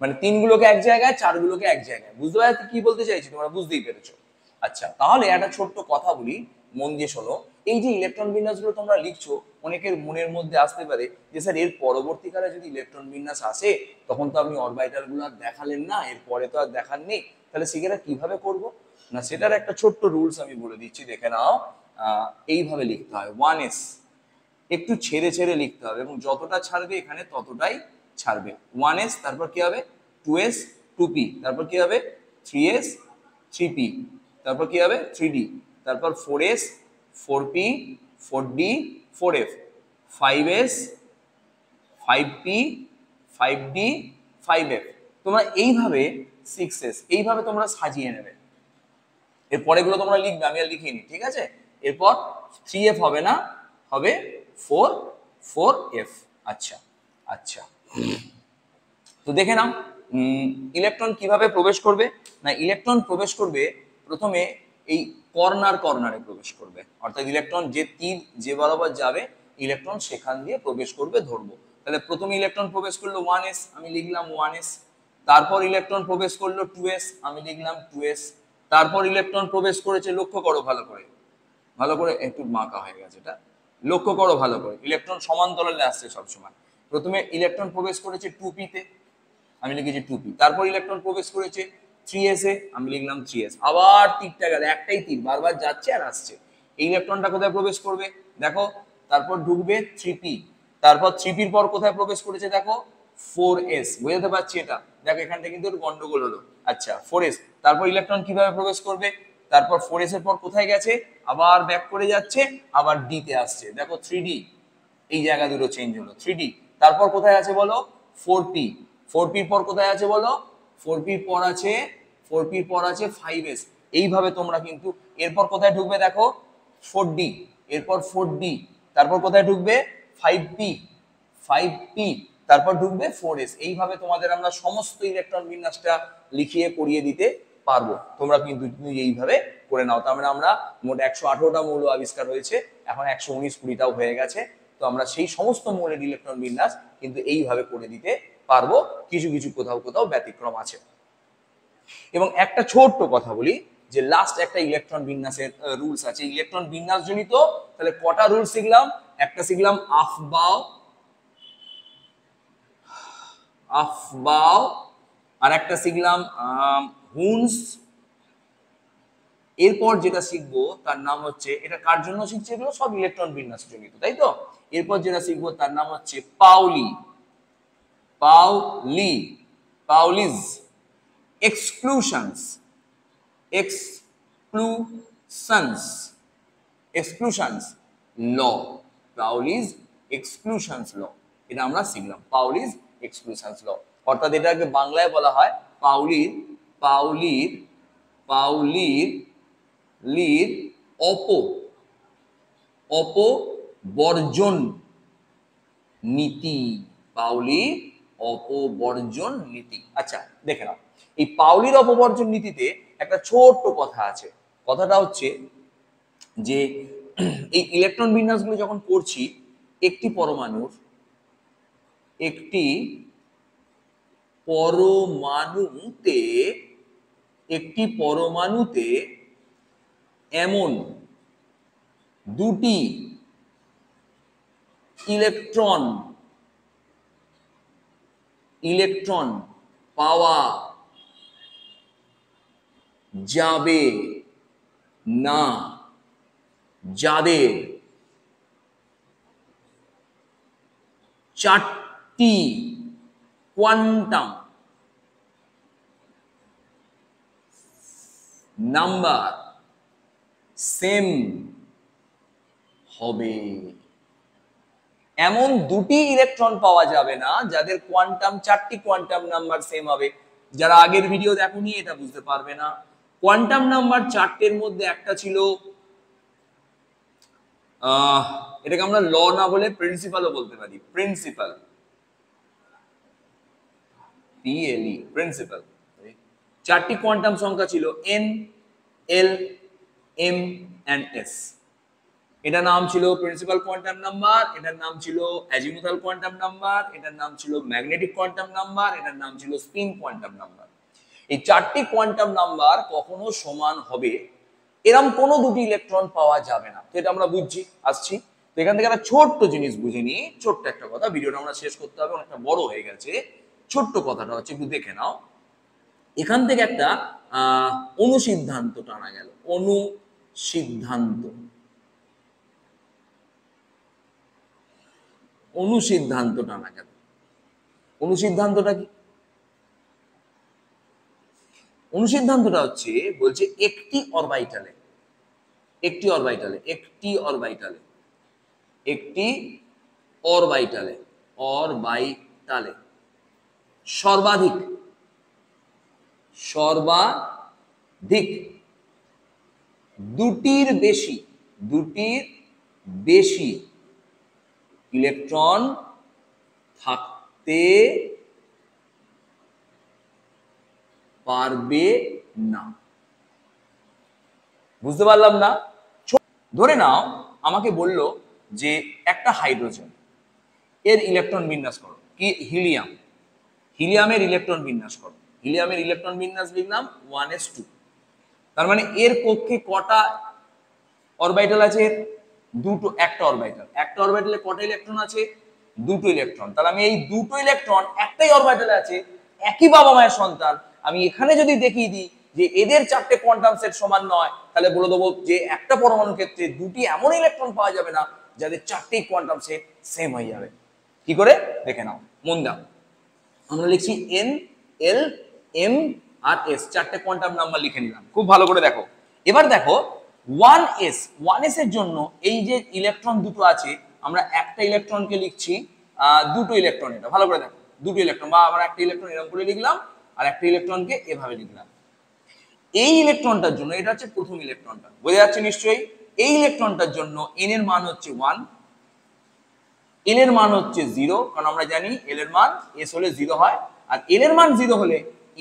মানে 3 গুলোকে এক জায়গায়, 4 গুলোকে এক জায়গায়। বুঝতে পারছো কি বলতে চাইছি? তোমরা বুঝতেই পেরেছো। আচ্ছা, তাহলে একটা ছোট্ট কথা বলি, মন দিয়ে শোনো। এই যে ইলেকট্রন বিন্যাসগুলো তোমরা লিখছো, অনেকের মনের মধ্যে আসতে পারে যে স্যার এর পরবর্তীকালে যদি ইলেকট্রন বিন্যাস আসে তখন তো আপনি অরবিটাল গুলো আর দেখালেন না, এর পরে তো আর দেখার নেই, তাহলে সেটা কিভাবে করব? না, সেটার একটা ছোট্ট রুলস আমি বলে দিচ্ছি, দেখে নাও। এইভাবে লিখতে হয় 1s, একটু ছেড়ে ছেড়ে লিখতে হবে, এবং যতটা ছাড়বে এখানে ততটাই ছাড়বে। 1s, তারপর কি হবে 2s 2p, তারপর কি হবে 3s 3p, তারপর কি হবে 3d, তারপর 4s 4p 4d 4f, 5s 5p 5d 5f। তোমরা এইভাবে 6s এইভাবে তোমরা সাজিয়ে নেবে। এর পরেগুলো তোমরা লিখবে, আমি আর লিখিনি, ঠিক আছে? এরপর 3f হবে না, হবে 4f। আচ্ছা আচ্ছা, তো দেখে নাও ইলেকট্রন কিভাবে প্রবেশ করবে। না, ইলেকট্রন প্রবেশ করবে প্রথমে এই কর্নারে প্রবেশ করবে, অর্থাৎ ইলেকট্রন যে তীর যে বরাবর যাবে ইলেকট্রন সেখান দিয়ে প্রবেশ করবে ধরবো। তাহলে প্রথমে ইলেকট্রন প্রবেশ করলো 1s, আমি লিখলাম 1s। তারপর ইলেকট্রন প্রবেশ করলো 2s, আমি লিখলাম 2s। তারপর ইলেকট্রন প্রবেশ করেছে, লক্ষ্য করো ভালো করে, ভালো করে, একটু বাঁকা হয়ে গেছে এটা, লক্ষ্য করো ভালো করে, ইলেকট্রন সমান্তরালে আসছে সবসময়। প্রথমে ইলেকট্রন প্রবেশ করেছে 2p তে, আমি লিখেছি 2p। তারপর ইলেকট্রন প্রবেশ করেছে 3s এ, আমি লিখলাম 3s। আবার তীরটা গেল, একটাই তীর বারবার যাচ্ছে আর আসছে। এই ইলেকট্রনটা কোথায় প্রবেশ করবে দেখো, তারপর ঢুকবে 3p, তারপর 3p এর পর কোথায় প্রবেশ করেছে দেখো 4s। বুঝতে পারছি এটা? দেখো এখান থেকে কিন্তু একটু গন্ডগোল হলো। আচ্ছা 4s, তারপর ইলেকট্রন কিভাবে প্রবেশ করবে, তারপর 4s এর পর কোথায় গেছে, আবার ব্যাক করে যাচ্ছে, আবার d তে আসছে, দেখো 3d, এই জায়গা দুটো চেঞ্জ হলো 3d। তারপর কোথায় আছে বলো 4p, 4p এর পর কোথায় আছে বলো 4p এর পর আছে 4p এর পর আছে 5s। এইভাবে তোমরা কিন্তু এরপর কোথায় ঢুকবে দেখো 4d, এরপর 4d, তারপর কোথায় ঢুকবে 5p 5p, তারপর ঢুকবে 4s। এইভাবে তোমাদের আমরা সমস্ত ইলেকট্রন বিন্যাসটা লিখিয়ে করিয়ে দিতে পারবো। তোমরা কিন্তু এইভাবে করে নাও। তার মানে আমরা মোট 118টা মৌল আবিষ্কার হয়েছে, এখন 119-20টাও হয়ে গেছে। তো আমরা সেই সমস্ত মৌলের ইলেকট্রন বিন্যাস কিন্তু এইভাবে করে দিতে পারবো, কিছু কিছু কোথাও কোথাও ব্যতিক্রম আছে। এবং একটা ছোট্ট কথা বলি, যে লাস্ট একটা ইলেকট্রন বিন্যাসের রুলস আছে, ইলেকট্রন বিন্যাস জনিত। তাহলে কটা রুল শিখলাম? একটা শিখলাম আফবাও, আফবাও, আর একটা শিখলাম হুন্স। এরপর যেটা শিখবো তার নাম হচ্ছে, এটা কার জন্য শিখছে? এগুলো সব ইলেকট্রন বিন্যাস জনিত, তাই তো? এরপর যেটা শিখবো তার নাম হচ্ছে পাউলি, পাউলি, পাউলিজ এক্সক্লুশনস, এক্সক্লুশনস, এক্সক্লুশনস ল, পাউলিজ এক্সক্লুশনস ল, এটা আমরা শিখলাম পাউলিজ এক্সক্লুশনস ল। অর্থাৎ এটাকে বাংলায় বলা হয় পাউলির, পাউলির, পাউলির লির অপবর্জন নীতি, পাউলির অপবর্জন নীতি। আচ্ছা দেখে নাও, এই পাউলির অপবর্জন নীতিতে একটা ছোট্ট কথা আছে। কথাটা হচ্ছে যে এই ইলেকট্রন বিন্যাসগুলো যখন করছি, একটি পরমাণুতে এমন দুটি ইলেকট্রন পাওয়া যাবে না যাদের চারটি কোয়ান্টাম নাম্বার সেম হবে। এমন দুটি ইলেকট্রন পাওয়া যাবে না যাদের চারটি কোয়ান্টাম নাম্বার সেম হবে। যারা আগের ভিডিও দেখোনি এটা বুঝতে পারবে না। কোয়ান্টাম নাম্বার চারটের মধ্যে একটা ছিল, এটাকে আমরা ল না বলে প্রিন্সিপালও বলতে পারি, প্রিন্সিপাল, প্রিন্সিপাল। চারটি কোয়ান্টাম সংখ্যা ছিল n, l, m and s। এটার নাম ছিল প্রিন্সিপাল কোয়ান্টাম নাম্বার, এটার নাম ছিল অ্যাজিমুথাল কোয়ান্টাম নাম্বার, এটার নাম ছিল ম্যাগনেটিক কোয়ান্টাম নাম্বার, এটার নাম ছিল স্পিন কোয়ান্টাম নাম্বার। এই চারটি কোয়ান্টাম নাম্বার কখনো সমান হবে এরকম কোনো দুটি ইলেকট্রন পাওয়া যাবে না। তো এটা আমরা বুঝছি, আসছি। তো এখান থেকে একটা ছোট্ট জিনিস বুঝে নিই, ছোট্ট একটা কথা, ভিডিওটা আমরা শেষ করতে হবে, অনেকটা বড় হয়ে গেছে। ছোট্ট কথাটা হচ্ছে, একটু দেখে নাও। এখান থেকে একটা অনুসিদ্ধান্ত টানা গেল, অনুসিদ্ধান্ত টানা গেল। অনুসিদ্ধান্তটা কি? অনুসিদ্ধান্তটা হচ্ছে, বলছে একটি অরবাইটালে সর্বাধিক দুটির বেশি ইলেকট্রন থাকতে পারবে না। বুঝতে পারলাম না? ধরে নাও আমাকে বলল যে একটা হাইড্রোজেন, এর ইলেকট্রন বিন্যাস করো, কি হিলিয়ামের ইলেকট্রন বিন্যাস করো। হিলিয়ামের ইলেকট্রন বিন্যাস লিখলাম 1s2। তার মানে এর কক্ষে কটা অরবিটাল আছে? একটা অরবিটালে কটা ইলেকট্রন আছে? দুটো ইলেকট্রন। তাহলে আমি এই দুটো ইলেকট্রন একটাই অরবিটালে আছে, একই বাবা মায়ের সন্তান, আমি এখানে যদি দেখিয়ে দিই যে এদের চারটে কোয়ান্টাম সেট সমান নয়, তাহলে বলে দেবো যে একটা পরমাণুর ক্ষেত্রে দুটি এমন ইলেকট্রন পাওয়া যাবে না যাদের চারটেই কোয়ান্টাম সেট সেম হয়ে যাবে। কি করে দেখে নাও, মন দাও। আমরা লিখছি n, l, m আর s, চারটে কোয়ান্টাম নাম্বার লিখে নিলাম। খুব ভালো করে দেখো। এবার দেখো 1s এর জন্য এই যে ইলেকট্রন দুটো আছে, আমরা একটা ইলেকট্রনকে লিখছি দুটো ইলেকট্রন। এটা ভালো করে দেখো, দুটো ইলেকট্রন, বা আমরা একটা ইলেকট্রন এরকম করে লিখলাম আর একটা ইলেকট্রনকে এভাবে লিখলাম। এই ইলেকট্রনটার জন্য, এটা হচ্ছে প্রথম ইলেকট্রনটা, বোঝা যাচ্ছে নিশ্চয়ই? এই ইলেকট্রনটার জন্য n এর মান হচ্ছে 1, l এর মান হচ্ছে 0, কারণ আমরা জানি l এর মান s হলে 0 হয়, আর l এর মান 0 হলে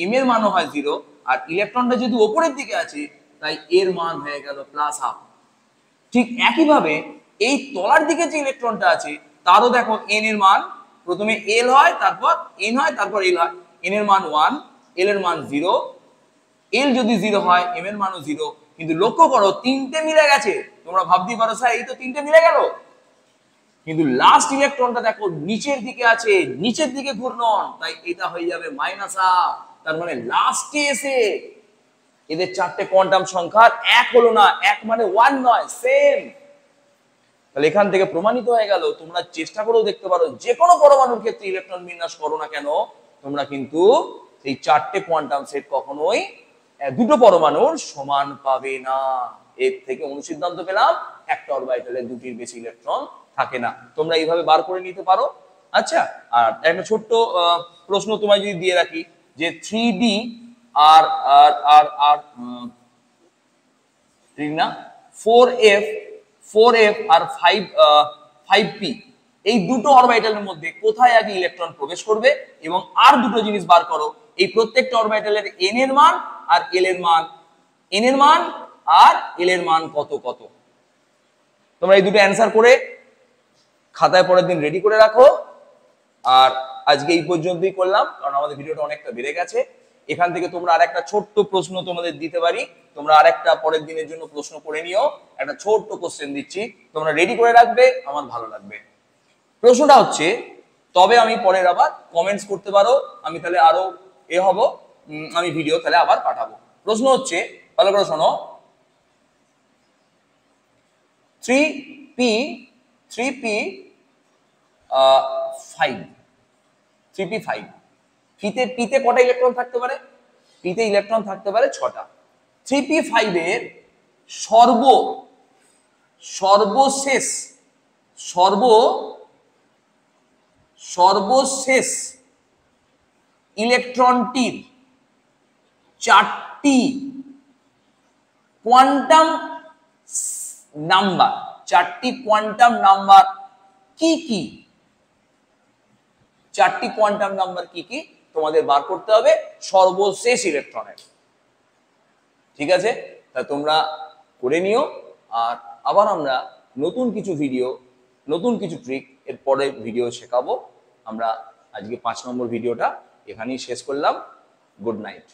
m এর মানও হয় 0, আর ইলেকট্রনটা যদি উপরের দিকে আছে তাই এর মান হয়ে গেল +12। ঠিক একইভাবে এই তলার দিকে যে ইলেকট্রনটা আছে তারও দেখো n এর মান প্রথমে l হয়, তারপর n হয়, তারপর l হয়। n এর মান 1, l এর মান 0, l যদি 0 হয় m এর মানও 0। কিন্তু লক্ষ্য করো তিনটে মিলে গেছে। তোমরা ভাবতেই পারো স্যার এই তো তিনটে মিলে গেল, কিন্তু লাস্ট ইলেকট্রনটা দেখো নিচের দিকে আছে, নিচের দিকে ঘূর্ণন, তাই এটা হয়ে যাবে -12। তার মানে লাস্টে এসে এদের চারটে কোয়ান্টাম সংখ্যার এক হলো না, এক মানে 1 নয়, সেম। তাহলে এখান থেকে প্রমাণিত হয়ে গেল, তোমরা চেষ্টা করেও দেখতে পারো যে কোনো পরমাণুর ক্ষেত্রে ইলেকট্রন বিন্যাস করো না কেন, তোমরা কিন্তু এই চারটে কোয়ান্টাম সেট কখনোই দুটো পরমাণুর সমান পাবে না। এর থেকে অনুসিদ্ধান্ত পেলাম একটা অরবিটালে দুটির বেশি ইলেকট্রন থাকে না। তোমরা এইভাবে বার করে নিতে পারো। আচ্ছা, আর একটা ছোট্ট প্রশ্ন তোমায় যদি দিয়ে রাখি যে 3D আর আর আর আর ঠিক না 4f আর 5p, এই দুটো অরবিটালের মধ্যে কোথায় আগে ইলেকট্রন প্রবেশ করবে, এবং আর দুটো জিনিস বার করো, এই প্রত্যেকটা অরবিটালের n এর মান আর l এর মান, n এর মান আর l এর মান কত কত। তোমরা এই দুটো অ্যান্সার করে খাতায় পরের দিন রেডি করে রাখো। আর আজকে এই পর্যন্তই করলাম, কারণ আমাদের ভিডিওটা অনেকটা বেড়ে গেছে। এখান থেকে তোমরা আরেকটা ছোট্ট প্রশ্ন তোমাদের দিতে পারি, তোমরা আরেকটা পরের দিনের জন্য প্রশ্ন করে নিও। একটা ছোট্ট কোশ্চেন দিচ্ছি, তোমরা রেডি করে রাখবে, আমার ভালো লাগবে। প্রশ্নটা হচ্ছে, তবে আমি পরের আবার কমেন্টস করতে পারো, আমি তাহলে আরো হব, আমি ভিডিও তাহলে আবার পাঠাবো। প্রশ্ন হচ্ছে, ভালো করে শোনো, 3p 5 পিতে কটা ইলেকট্রন থাকতে পারে? পিতে ইলেকট্রন থাকতে পারে 6টা। 3p5 এর সর্বশেষ ইলেকট্রনটির 4টি কোয়ান্টাম নাম্বার কি কি? 4টি কোয়ান্টাম নাম্বার কি কি তোমাদের বার করতে হবে সর্বশেষ ইলেকট্রনের। ঠিক আছে, তা তোমরা করে নিও। আর আবার আমরা নতুন কিছু ভিডিও, নতুন কিছু ট্রিক এর পরে ভিডিও শেখাবো। আমরা আজকে 5 নম্বর ভিডিওটা এখানেই শেষ করলাম। Good night.